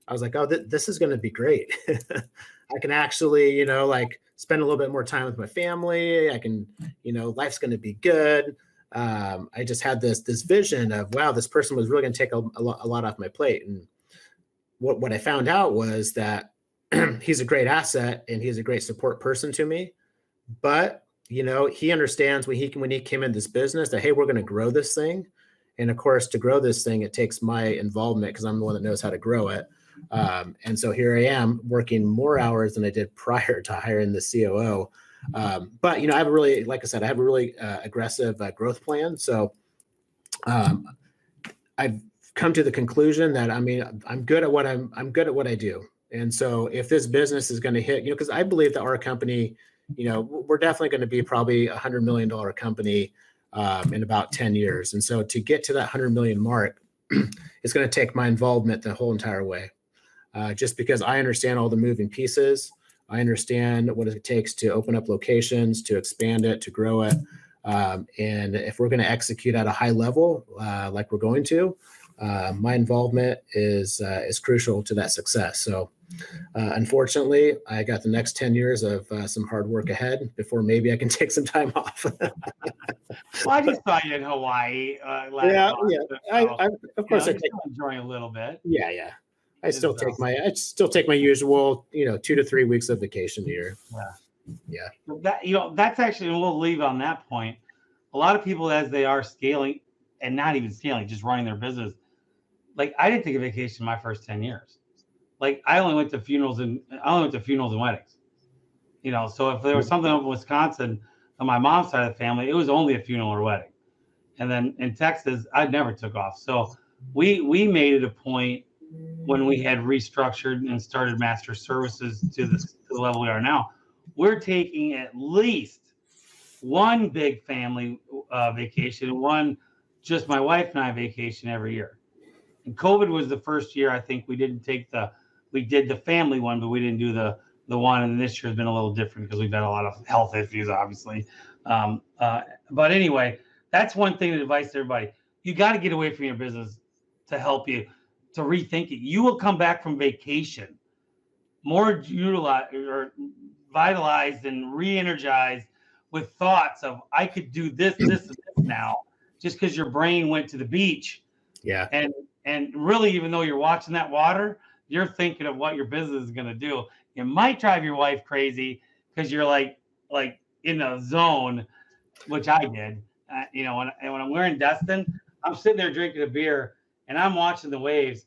I was like, oh, this is going to be great. I can actually, like spend a little bit more time with my family. I can, life's going to be good. I just had this vision of, wow, this person was really going to take a lot off my plate. And what I found out was that he's a great asset and he's a great support person to me. But, he understands when he came in this business that, hey, we're going to grow this thing. And of course, to grow this thing, it takes my involvement because I'm the one that knows how to grow it. And so here I am working more hours than I did prior to hiring the COO. But, I have a really, like I said, I have a really aggressive growth plan. So I've come to the conclusion that, I'm good at what I'm good at what I do. And so if this business is going to hit, because I believe that our company, we're definitely going to be probably $100 million company in about 10 years. And so to get to that 100 million mark, it's going to take my involvement the whole entire way. Just because I understand all the moving pieces. I understand what it takes to open up locations, to expand it, to grow it. And if we're going to execute at a high level, like we're going to, my involvement is crucial to that success. So unfortunately, I got the next 10 years of some hard work ahead before maybe I can take some time off. Well, I just saw you in Hawaii last month. I of course I take enjoying a little bit. Yeah. I still take my usual, 2 to 3 weeks of vacation a year. Yeah. That, that's actually, and we'll leave on that point. A lot of people, as they are scaling and not even scaling, just running their business. Like I didn't take a vacation my first 10 years. Like I only went to funerals and weddings. So if there was something up in Wisconsin on my mom's side of the family, it was only a funeral or wedding. And then in Texas, I never took off. So we made it a point when we had restructured and started master services to the level we are now. We're taking at least one big family vacation, one just my wife and I vacation every year. And COVID was the first year I think we did the family one, but we didn't do the one. And this year has been a little different because we've had a lot of health issues, obviously. But anyway, that's one thing to advise to everybody. You got to get away from your business to help you to rethink it. You will come back from vacation more utilized or vitalized and re-energized with thoughts of I could do this, and this now, just because your brain went to the beach. Yeah. And really, even though you're watching that water, you're thinking of what your business is going to do. It might drive your wife crazy because you're like in a zone, which I did. When we're in Destin, I'm sitting there drinking a beer and I'm watching the waves,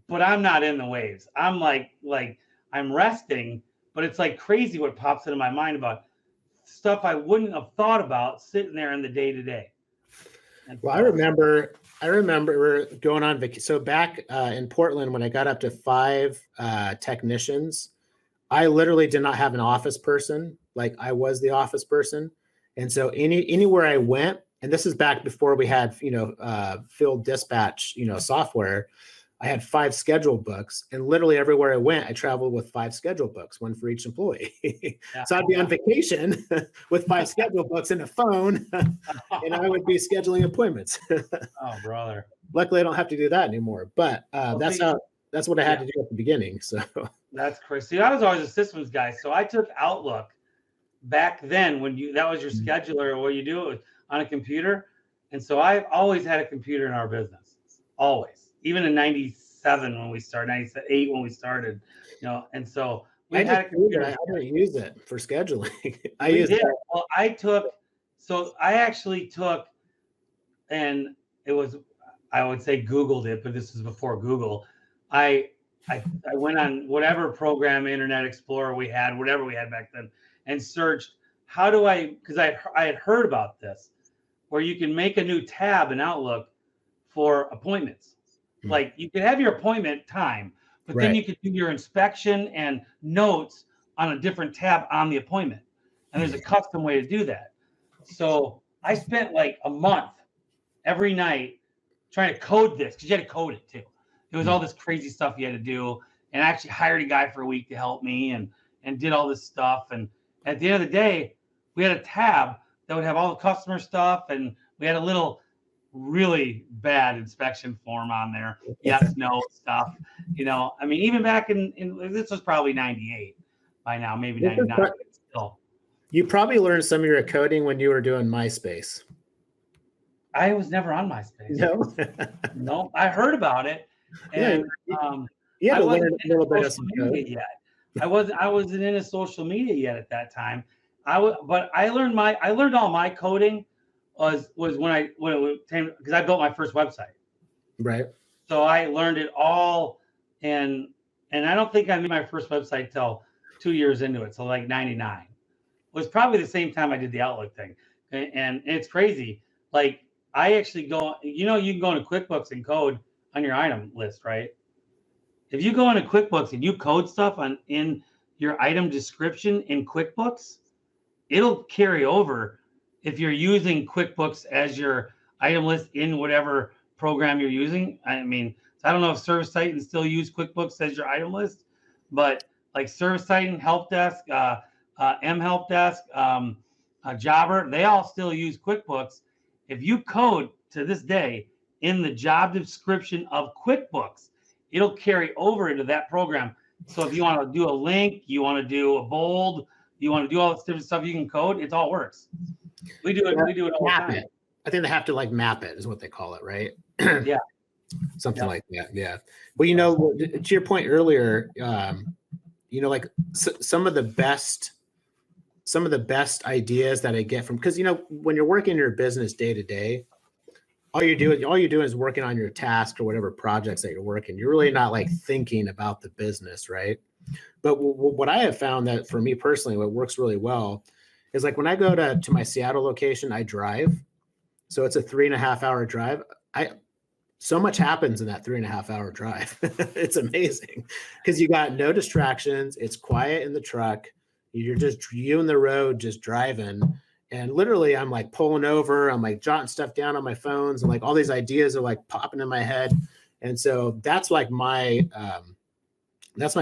but I'm not in the waves. I'm like I'm resting, but it's like crazy what pops into my mind about stuff I wouldn't have thought about sitting there in the day to day. Well, I remember going on vacation. So back in Portland, when I got up to 5 technicians, I literally did not have an office person. Like I was the office person. And so anywhere I went, and this is back before we had, field dispatch, software, I had 5 schedule books, and literally everywhere I went, I traveled with 5 schedule books, one for each employee. So I'd be on vacation with 5 schedule books and a phone, and I would be scheduling appointments. Oh, brother! Luckily, I don't have to do that anymore. But that's what I had to do at the beginning. So that's crazy. I was always a systems guy, so I took Outlook back then when that was your scheduler, or what you do it on a computer, and so I've always had a computer in our business, always. Even in 97 when we started, 98 when we started, and so we had a computer. I didn't use it for scheduling. I actually took and it was, I would say Googled it, but this is before Google. I I went on whatever program, Internet Explorer we had, whatever we had back then, and searched how do I, because I had heard about this, where you can make a new tab in Outlook for appointments. Like you can have your appointment time, but then Right. you could do your inspection and notes on a different tab on the appointment. And there's a custom way to do that. So I spent like a month every night trying to code this because you had to code it too. It was all this crazy stuff you had to do. And I actually hired a guy for a week to help me and did all this stuff. And at the end of the day, we had a tab that would have all the customer stuff, and we had a little really bad inspection form on there. Yes, no stuff. You know, I mean, even back in this was probably 98 by now, maybe 99. But still. You probably learned some of your coding when you were doing MySpace. I was never on MySpace. No. No, I heard about it. And you had I to learn wasn't a little bit of social some media code. yet. I wasn't into social media yet at that time. But I learned all my coding was when it came, because I built my first website. Right. So I learned it all, and I don't think I made my first website till 2 years into it. So like 99 was probably the same time I did the Outlook thing, and it's crazy. Like I actually go, you can go into QuickBooks and code on your item list, right? If you go into QuickBooks and you code stuff in your item description in QuickBooks, it'll carry over if you're using QuickBooks as your item list in whatever program you're using. I mean, I don't know if Service Titan still use QuickBooks as your item list, but like Service Titan, Help Desk, M Help Desk, Jobber, they all still use QuickBooks. If you code to this day in the job description of QuickBooks, it'll carry over into that program. So if you want to do a link, you want to do a bold, you want to do all this different stuff, you can code. It all works. We do it. We do it all the time. I think they have to like map it, is what they call it, right? Yeah. Something like that. Yeah. Well, to your point earlier, like some of the best ideas that I get from, because when you're working in your business day to day, all you're doing is working on your task or whatever projects that you're working. You're really not like thinking about the business, right? But what I have found that for me personally, what works really well is like when I go to my Seattle location, I drive. So it's a 3.5 hour drive. So much happens in that 3.5 hour drive. It's amazing because you got no distractions. It's quiet in the truck. You're just you and the road just driving. And literally I'm like pulling over. I'm like jotting stuff down on my phones, and like all these ideas are like popping in my head. And so that's like my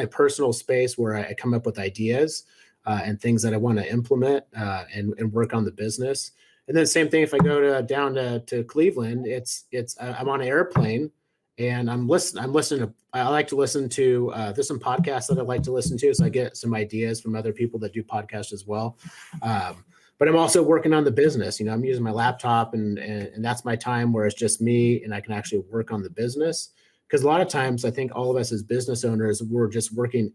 personal space where I come up with ideas and things that I want to implement and work on the business. And then same thing if I go down to Cleveland, it's I'm on an airplane and I like to listen to there's some podcasts that I like to listen to, so I get some ideas from other people that do podcasts as well. But I'm also working on the business. I'm using my laptop and that's my time where it's just me and I can actually work on the business. Because a lot of times I think all of us as business owners, we're just working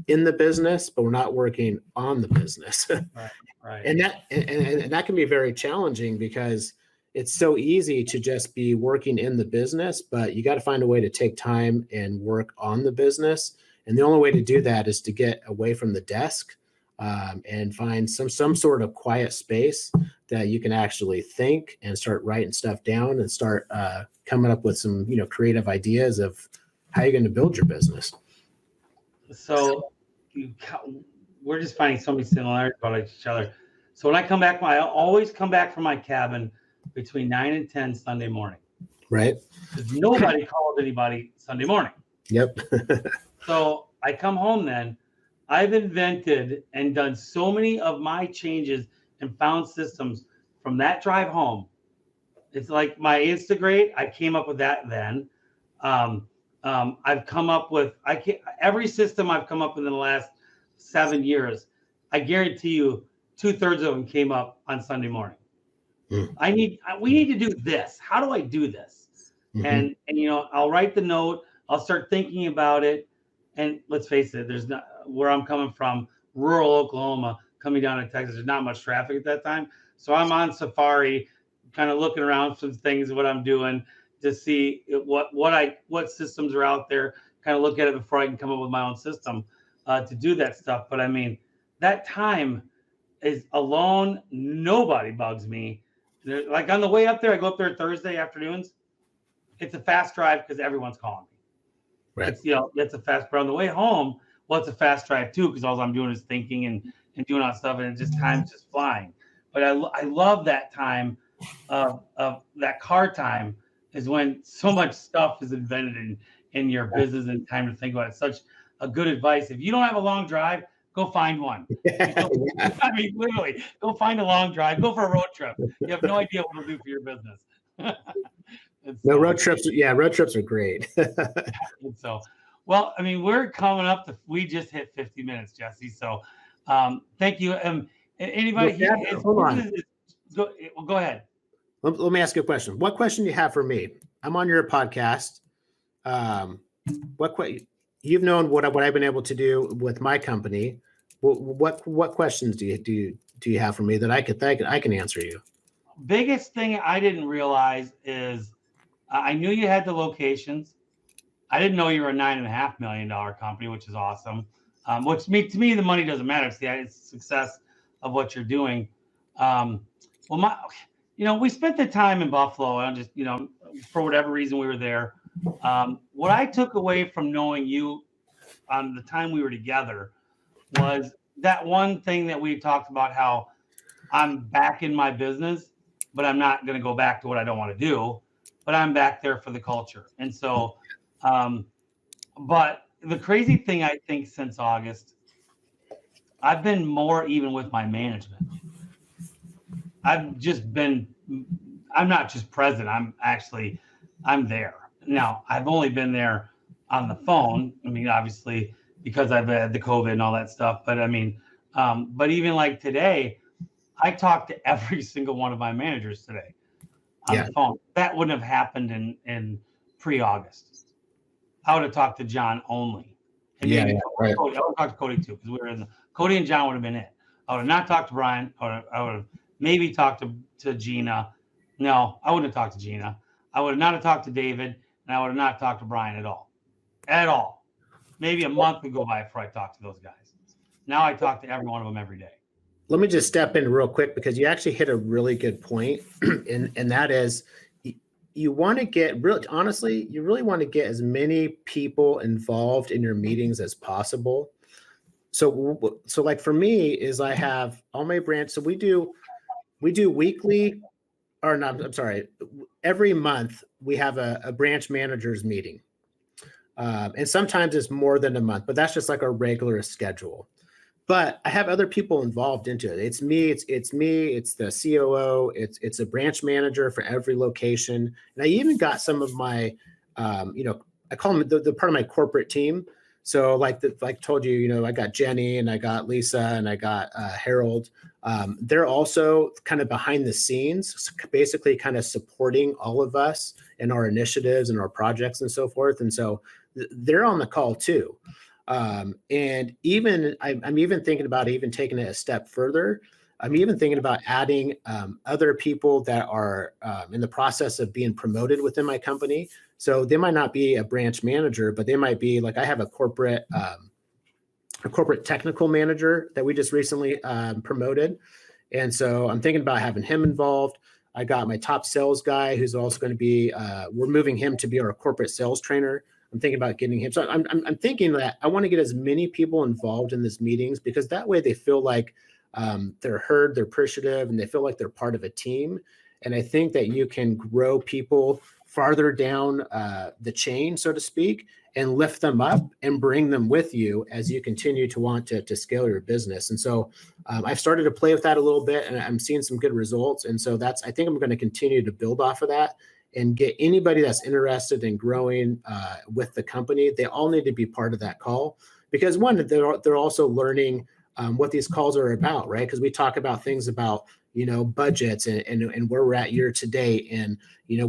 in the business, but we're not working on the business. Right. And that can be very challenging because it's so easy to just be working in the business, but you got to find a way to take time and work on the business. And the only way to do that is to get away from the desk and find some sort of quiet space that you can actually think and start writing stuff down and start coming up with some, creative ideas of how you're going to build your business. So we're just finding so many similarities about each other. So when I come back, I always come back from my cabin between 9 and 10 Sunday morning. Right. Because nobody calls anybody Sunday morning. Yep. So I come home then. I've invented and done so many of my changes and found systems from that drive home. It's like my Instagrate. I came up with that then. I've come up with every system I've come up with in the last 7 years. I guarantee you 2/3 of them came up on Sunday morning. We need to do this. How do I do this? Mm-hmm. And I'll write the note. I'll start thinking about it. And let's face it, there's not, where I'm coming from, rural Oklahoma, coming down to Texas, there's not much traffic at that time. So I'm on Safari kind of looking around some things, what I'm doing to see what systems are out there, kind of look at it before I can come up with my own system to do that stuff. But I mean, that time is alone. Nobody bugs me. Like on the way up there, I go up there Thursday afternoons. It's a fast drive because everyone's calling me. Right. It's, it's a fast, but on the way home, well, it's a fast drive too, because all I'm doing is thinking and doing all that stuff, and it just time's just flying. But I love that time of that car time is when so much stuff is invented in your business and time to think about it. It's such a good advice. If you don't have a long drive, go find one. I mean, literally, go find a long drive. Go for a road trip. You have no idea what it'll do for your business. No, road trips. Yeah, road trips are great. So, well, I mean, we're coming up we just hit 50 minutes, Jesse. So, thank you. Anybody? Hold on. Go ahead. Let me ask you a question. What question do you have for me? I'm on your podcast. You've known what I've been able to do with my company. What questions do you have for me that I can answer you? Biggest thing I didn't realize is I knew you had the locations. I didn't know you were a $9.5 million company, which is awesome. To me, the money doesn't matter. It's the success of what you're doing. We spent the time in Buffalo, and just, for whatever reason we were there. What I took away from knowing you on the time we were together was that one thing that we talked about, how I'm back in my business, but I'm not going to go back to what I don't want to do, but I'm back there for the culture. And so, but the crazy thing, I think, since August, I've been more even with my management. I'm not just present. I'm there. Now, I've only been there on the phone. I mean, obviously, because I've had the COVID and all that stuff. But I mean, but even like today, I talked to every single one of my managers today on the phone. That wouldn't have happened in pre-August. I would have talked to John only. And maybe Cody. I would have talked to Cody too, because we were Cody and John would have been it. I would have not talked to Brian. I would have maybe talked to Gina. No, I wouldn't have talked to Gina. I would have not have talked to David, and I would have not talked to Brian at all. At all. Maybe a month would go by before I talked to those guys. Now I talk to every one of them every day. Let me just step in real quick, because you actually hit a really good point, and that is you want to get you really want to get as many people involved in your meetings as possible. So like for me is I have all my branch. So we do weekly, or not, I'm sorry, every month we have a branch managers meeting. And sometimes it's more than a month, but that's just like our regular schedule. But I have other people involved into it. It's me, it's the COO, it's a branch manager for every location. And I even got some of my, I call them the part of my corporate team. So like told you, I got Jenny and I got Lisa and I got Harold. They're also kind of behind the scenes, basically kind of supporting all of us in our initiatives and our projects and so forth. And so they're on the call too. And even I'm even thinking about even taking it a step further. I'm even thinking about adding other people that are in the process of being promoted within my company. So they might not be a branch manager, but they might be like, I have a corporate technical manager that we just recently promoted. And so I'm thinking about having him involved. I got my top sales guy who's also going to be, we're moving him to be our corporate sales trainer. I'm thinking about getting him. So I'm thinking that I want to get as many people involved in these meetings, because that way they feel like they're heard, they're appreciative, and they feel like they're part of a team. And I think that you can grow people farther down the chain, so to speak, and lift them up and bring them with you as you continue to want to scale your business. And so I've started to play with that a little bit, and I'm seeing some good results. And so I think I'm going to continue to build off of that and get anybody that's interested in growing with the company. They all need to be part of that call, because one, they're also learning what these calls are about, right? Because we talk about things about, budgets and where we're at year to date, and,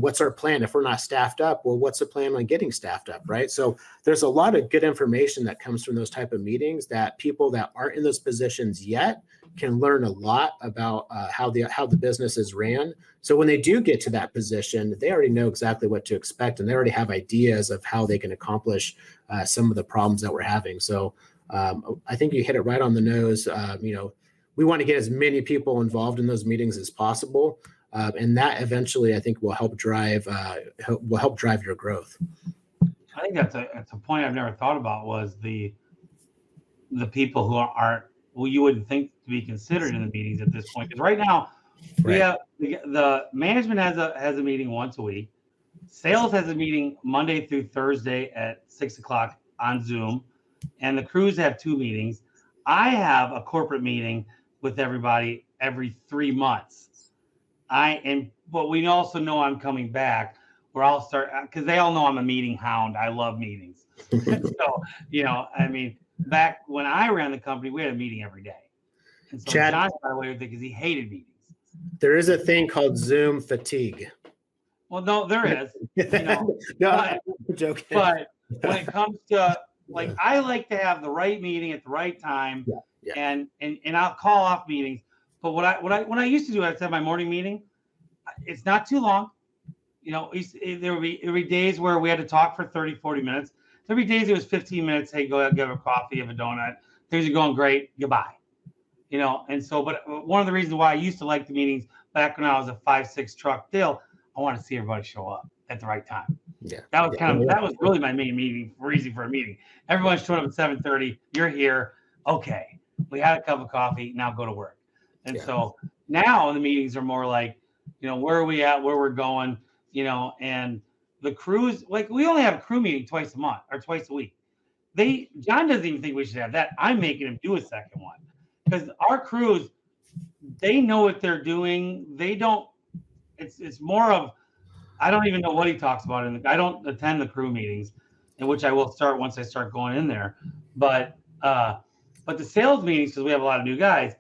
what's our plan if we're not staffed up? Well, what's the plan on getting staffed up, right? So there's a lot of good information that comes from those type of meetings that people that aren't in those positions yet can learn a lot about how the business is ran. So when they do get to that position, they already know exactly what to expect, and they already have ideas of how they can accomplish some of the problems that we're having. So I think you hit it right on the nose. We want to get as many people involved in those meetings as possible, and that eventually, I think, will help drive your growth. I think that's a point I've never thought about, was the people who aren't, well, you wouldn't think to be considered in the meetings at this point. Because right now, we have the management has a meeting once a week. Sales has a meeting Monday through Thursday at 6:00 on Zoom, and the crews have 2 meetings. I have a corporate meeting with everybody every 3 months. But we also know I'm coming back, where I'll start, because they all know I'm a meeting hound. I love meetings. So, I mean, back when I ran the company, we had a meeting every day. And so Chad, John got away with it because he hated meetings. There is a thing called Zoom fatigue. Well, no, there is. No, I'm joking. But when it comes to, like, I like to have the right meeting at the right time, and I'll call off meetings. But when I used to do, I'd have my morning meeting. It's not too long. There would be days where we had to talk for 30, 40 minutes. There'd be days it was 15 minutes. Hey, go ahead, get a coffee, have a donut. Things are going great. Goodbye. And so, but one of the reasons why I used to like the meetings back when I was a 5-6 truck deal, I want to see everybody show up at the right time. Yeah. That was really my main reason for a meeting. Everyone's showing up at 7:30. You're here. Okay. We had a cup of coffee. Now go to work. And so now the meetings are more like, where are we at, where we're going, and the crews, like, we only have a crew meeting twice a month or twice a week. John doesn't even think we should have that. I'm making him do a second one, because our crews, they know what they're doing. They don't, it's more of, I don't even know what he talks about. I don't attend the crew meetings, in which I will start once I start going in there. But the sales meetings, because we have a lot of new guys,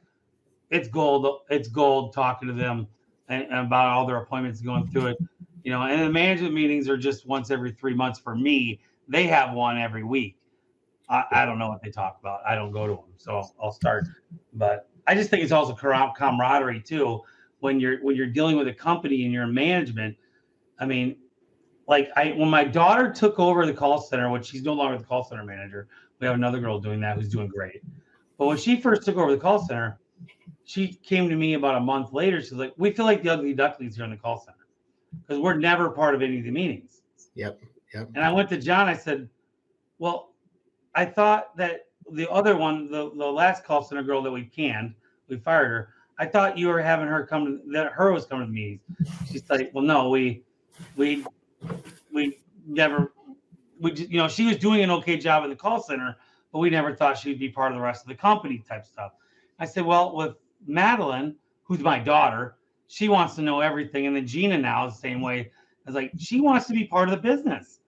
it's gold. It's gold talking to them and about all their appointments, going through it. And the management meetings are just once every 3 months for me. They have one every week. I don't know what they talk about. I don't go to them, so I'll start. But I just think it's also camaraderie too. When you're dealing with a company and you're in management, I mean, like, when my daughter took over the call center, which she's no longer the call center manager, we have another girl doing that who's doing great. But when she first took over the call center, she came to me about a month later. She's like, we feel like the ugly ducklings here in the call center, because we're never part of any of the meetings. Yep. And I went to John. I said, well, I thought that the other one, the last call center girl that we fired her. I thought you were having her come, that her was coming to the meetings. She's like, well, no, we never, she was doing an okay job at the call center, but we never thought she'd be part of the rest of the company type stuff. I said, well, with Madeline, who's my daughter, she wants to know everything. And then Gina now is the same way. I was like, she wants to be part of the business,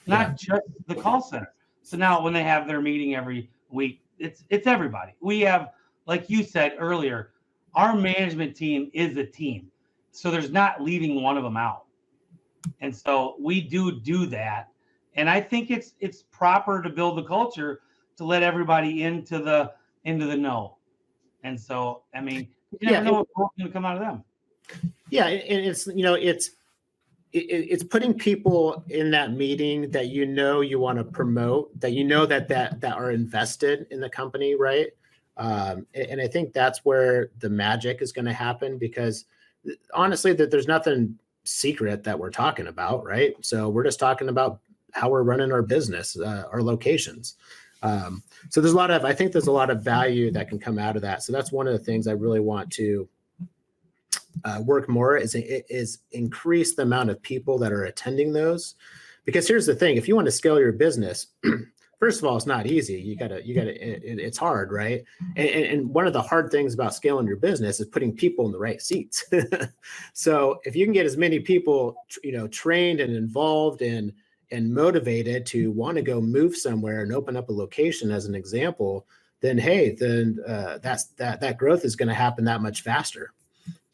not just the call center. So now when they have their meeting every week, it's everybody. We have, like you said earlier, our management team is a team. So there's not leaving one of them out. And so we do that. And I think it's proper to build the culture to let everybody into the know. And so, I mean, you never know what's going to come out of them. Yeah, and it's putting people in that meeting that you want to promote, that are invested in the company, right? And I think that's where the magic is going to happen, because honestly, that there's nothing secret that we're talking about, right? So we're just talking about how we're running our business, our locations. So I think there's a lot of value that can come out of that. So that's one of the things I really want to work more is increase the amount of people that are attending those. Because here's the thing: if you want to scale your business, first of all, it's not easy. It's hard, right? And one of the hard things about scaling your business is putting people in the right seats. So if you can get as many people, trained and involved and motivated to want to go move somewhere and open up a location, as an example, then that growth is going to happen that much faster.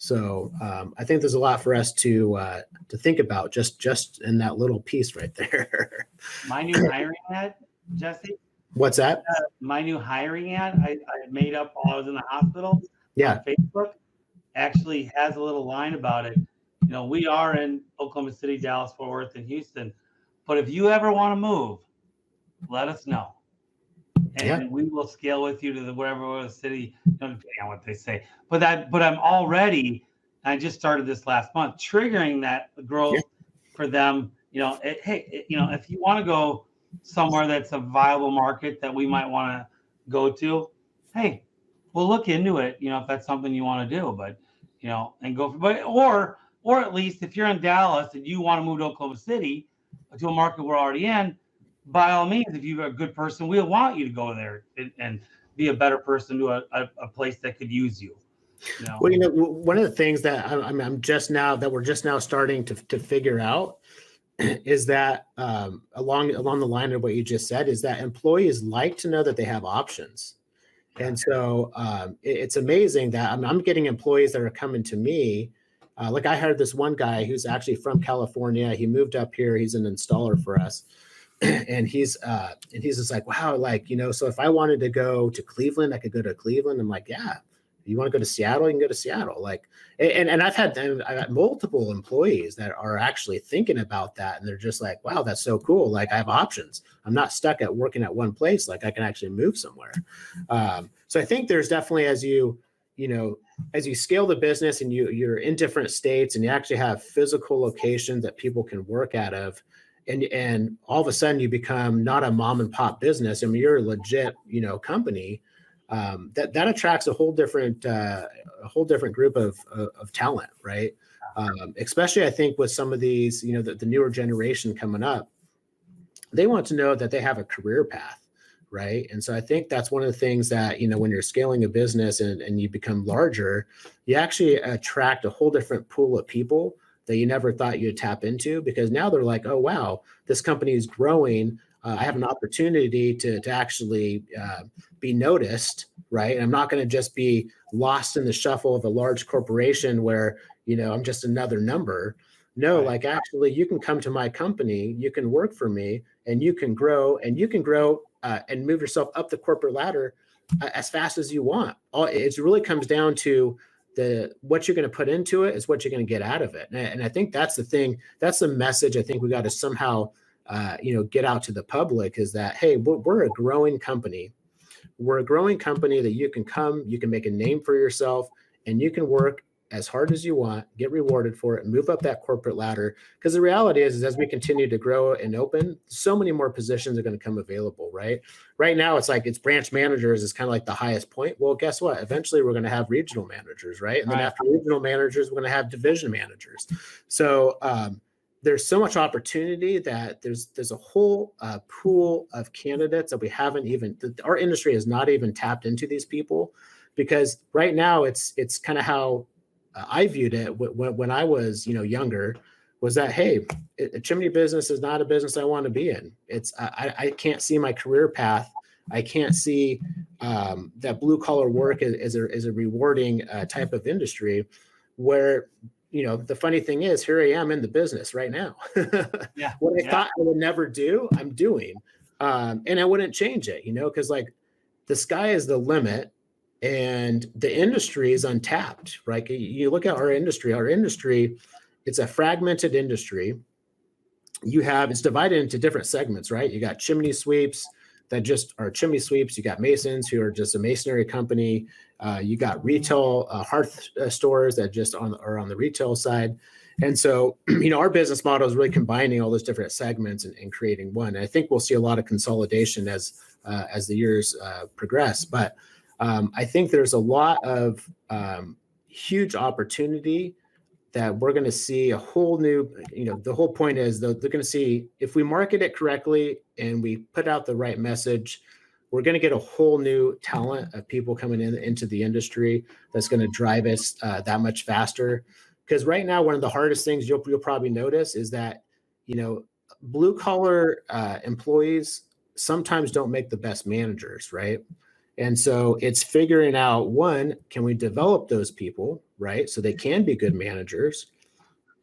So I think there's a lot for us to think about just in that little piece right there. My new hiring ad, Jesse. What's that? My new hiring ad I made up while I was in the hospital. Yeah. on Facebook actually has a little line about it. You know, we are in Oklahoma City, Dallas, Fort Worth, and Houston. But if you ever want to move, let us know. Yeah. And we will scale with you to the wherever city, depending on what they say. But I'm already, I just started this last month, triggering that growth for them. You know, hey, you know, if you want to go somewhere that's a viable market that we might want to go to, hey, we'll look into it. You know, if that's something you want to do, but you know, and go for, but or at least if you're in Dallas and you want to move to Oklahoma City to a market we're already in, by all means, if you're a good person, we'll want you to go there and be a better person to a place that could use you. You know? Well, you know, one of the things that I'm just now that we're just now starting to figure out is that along the line of what you just said is that employees like to know that they have options. And so it's amazing that I'm getting employees that are coming to me. Like I hired this one guy who's actually from California. He moved up here. He's an installer for us. And he's just like, wow, like, you know, so if I wanted to go to Cleveland, I could go to Cleveland. I'm like, yeah. You want to go to Seattle, you can go to Seattle. Like, and I've had multiple employees that are actually thinking about that. And they're just like, wow, that's so cool. Like I have options. I'm not stuck at working at one place. Like I can actually move somewhere. So I think there's definitely, as you scale the business and you're in different states and you actually have physical locations that people can work out of, and all of a sudden you become not a mom and pop business. I mean, you're a legit, you know, company. That attracts a whole different group of talent, right? Especially I think with some of these, you know, the newer generation coming up, they want to know that they have a career path, right? And so I think that's one of the things that, you know, when you're scaling a business and you become larger, you actually attract a whole different pool of people that you never thought you'd tap into, because now they're like, oh, wow, this company is growing. I have an opportunity to actually be noticed, right? And I'm not going to just be lost in the shuffle of a large corporation where, you know, I'm just another number. No, right. Like actually you can come to my company, you can work for me, and you can grow and move yourself up the corporate ladder as fast as you want. It really comes down to what you're going to put into it is what you're going to get out of it. And I think that's the thing. That's the message I think we got to somehow get out to the public, is that, hey, we're a growing company. We're a growing company that you can come, you can make a name for yourself, and you can work as hard as you want, get rewarded for it, and move up that corporate ladder. Because the reality is as we continue to grow and open, so many more positions are going to come available, right? Right now, it's branch managers is kind of like the highest point. Well, guess what? Eventually, we're going to have regional managers, right? And then after regional managers, we're going to have division managers. So there's so much opportunity that there's a whole pool of candidates that we haven't even, our industry has not even tapped into these people, because right now it's kind of how I viewed it when I was, younger, was that, hey, a chimney business is not a business I want to be in. I can't see my career path. I can't see that blue collar work is a rewarding type of industry where, the funny thing is, here I am in the business right now. What I thought I would never do, I'm doing. And I wouldn't change it, because like the sky is the limit. And the industry is untapped, right? You look at our industry, it's a fragmented industry. It's divided into different segments, right? You got chimney sweeps that just are chimney sweeps. You got masons who are just a masonry company. You got retail hearth stores that just are on the retail side. And so, our business model is really combining all those different segments and creating one. And I think we'll see a lot of consolidation as the years progress. But I think there's a lot of huge opportunity that we're going to see a whole new, the whole point is they're going to see, if we market it correctly and we put out the right message, we're going to get a whole new talent of people coming into the industry that's going to drive us that much faster. Because right now, one of the hardest things you'll probably notice is that, blue collar employees sometimes don't make the best managers, right? And so it's figuring out, one, can we develop those people, right? So they can be good managers.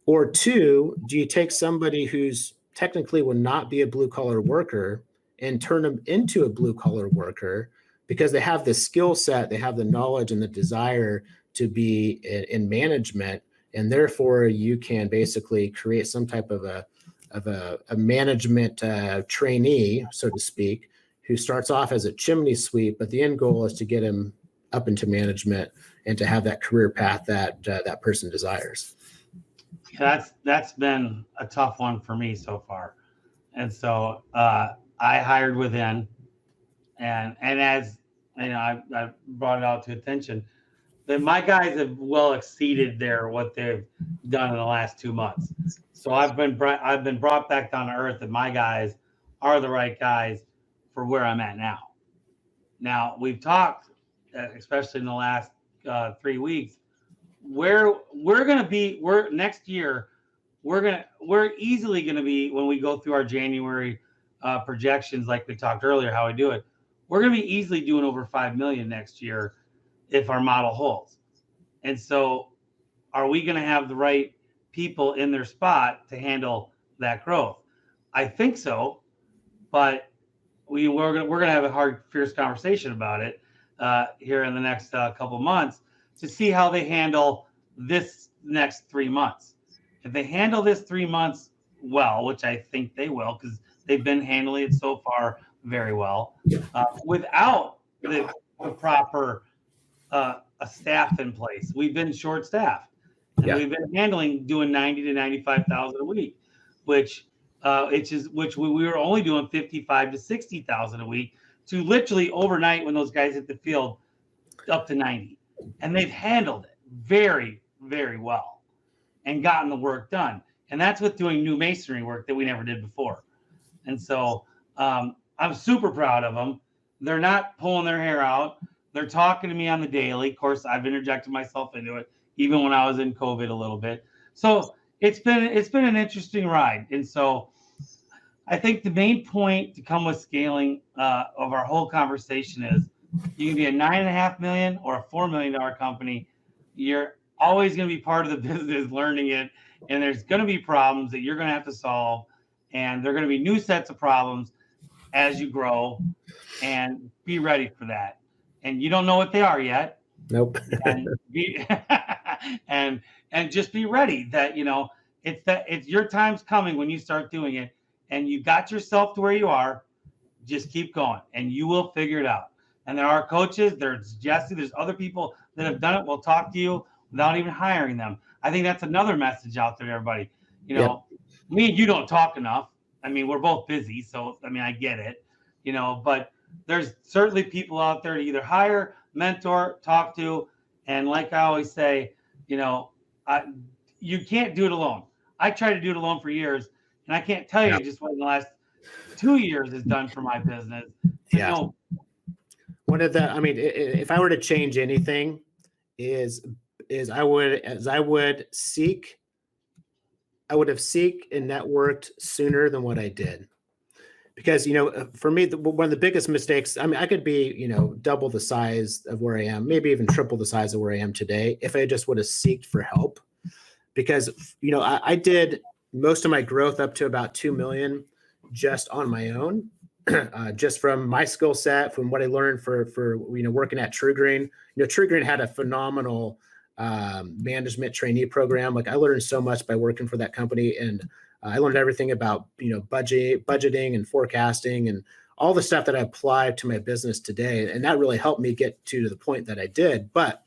Or two, do you take somebody who's technically will not be a blue collar worker and turn them into a blue collar worker because they have the skill set, they have the knowledge and the desire to be in management, and therefore you can basically create some type of a management trainee, so to speak, who starts off as a chimney sweep, but the end goal is to get him up into management and to have that career path that that person desires. That's been a tough one for me so far, and so I hired within, and as you know, I brought it out to attention that my guys have well exceeded what they've done in the last 2 months. So I've been brought back down to earth that my guys are the right guys for where I'm at now. Now we've talked, especially in the last 3 weeks, where we're going to be. Next year. We're easily going to be, when we go through our January projections, like we talked earlier, how we do it. We're going to be easily doing over 5 million next year if our model holds. And so, are we going to have the right people in their spot to handle that growth? I think so, but we're going to have a hard, fierce conversation about it here in the next couple months to see how they handle this next 3 months. If they handle this 3 months well, which I think they will, because they've been handling it so far very well, without the proper a staff in place. We've been short-staffed, and we've been doing 90 to 95,000 a week, which we were only doing 55 to 60,000 a week to literally overnight when those guys hit the field up to 90, and they've handled it very, very well and gotten the work done. And that's with doing new masonry work that we never did before. And so I'm super proud of them. They're not pulling their hair out. They're talking to me on the daily. Of course, I've interjected myself into it, even when I was in COVID a little bit. So it's been an interesting ride. And so I think the main point to come with scaling of our whole conversation is you can be a $9.5 million or a $4 million company. You're always going to be part of the business, learning it, and there's going to be problems that you're going to have to solve, and there are going to be new sets of problems as you grow, and be ready for that. And you don't know what they are yet. Nope. and just be ready that it's your time's coming when you start doing it, and you got yourself to where you are. Just keep going, and you will figure it out. And there are coaches, there's Jesse, there's other people that have done it. We'll talk to you without even hiring them. I think that's another message out there to everybody. Me and you don't talk enough. I mean, we're both busy, so I get it. But there's certainly people out there to either hire, mentor, talk to, and like I always say, you can't do it alone. I tried to do it alone for years, and I can't tell you just what in the last 2 years has done for my business. One of the, if I were to change anything, is I would have seek and networked sooner than what I did. Because, for me, one of the biggest mistakes, I could be, double the size of where I am, maybe even triple the size of where I am today, if I just would have sought for help. Because, I did most of my growth up to about 2 million just on my own, just from my skill set, from what I learned for working at True Green. True Green had a phenomenal management trainee program. Like, I learned so much by working for that company, and I learned everything about budgeting and forecasting and all the stuff that I apply to my business today, and that really helped me get to the point that I did. But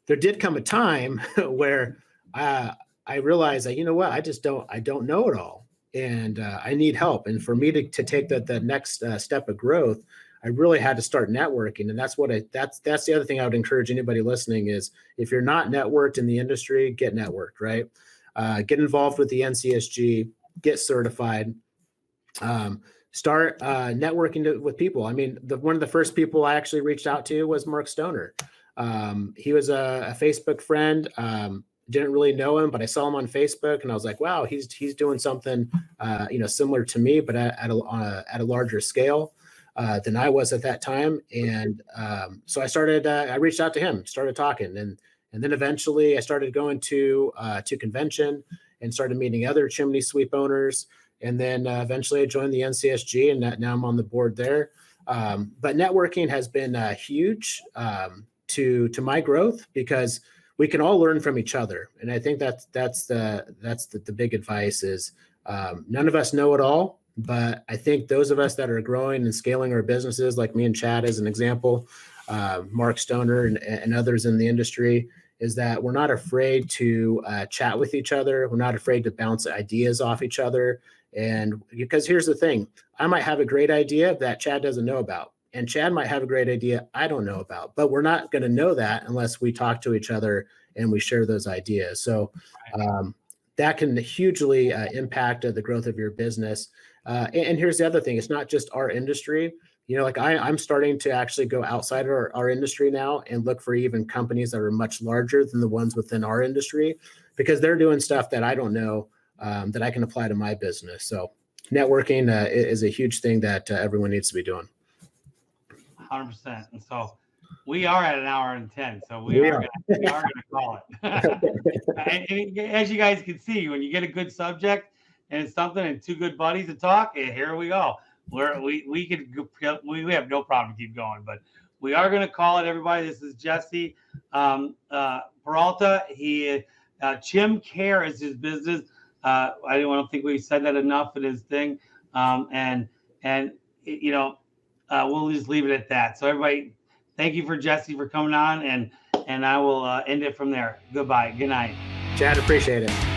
there did come a time where I realized that I don't know it all, and I need help. And for me to take the next step of growth, I really had to start networking. And that's that's the other thing I would encourage anybody listening is, if you're not networked in the industry, get networked, right? Get involved with the NCSG, get certified, start networking with people. One of the first people I actually reached out to was Mark Stoner. He was a Facebook friend. Didn't really know him, but I saw him on Facebook, and I was like, wow, he's doing something, similar to me, but at a larger scale than I was at that time. And so I reached out to him, started talking, and then eventually I started going to convention and started meeting other chimney sweep owners. And then eventually I joined the NCSG, and now I'm on the board there. But networking has been huge to my growth because we can all learn from each other. And I think that's the big advice is none of us know it all, but I think those of us that are growing and scaling our businesses, like me and Chad as an example, Mark Stoner and others in the industry, is that we're not afraid to chat with each other. We're not afraid to bounce ideas off each other. And because here's the thing, I might have a great idea that Chad doesn't know about. And Chad might have a great idea I don't know about, but we're not going to know that unless we talk to each other and we share those ideas. So that can hugely impact the growth of your business. And here's the other thing. It's not just our industry. You know, like I'm starting to actually go outside our industry now and look for even companies that are much larger than the ones within our industry, because they're doing stuff that I don't know that I can apply to my business. So networking is a huge thing that everyone needs to be doing. 100%. And so we are at 1 hour and 10. So we are gonna call it. and as you guys can see, when you get a good subject and it's something and two good buddies to talk, here we go. We have no problem to keep going, but we are going to call it, everybody. This is Jesse Peralta. Chim Care is his business. I don't think we said that enough in his thing. And you know, we'll just leave it at that. So everybody, thank you for Jesse for coming on, and I will end it from there. Goodbye. Good night. Chad, appreciate it.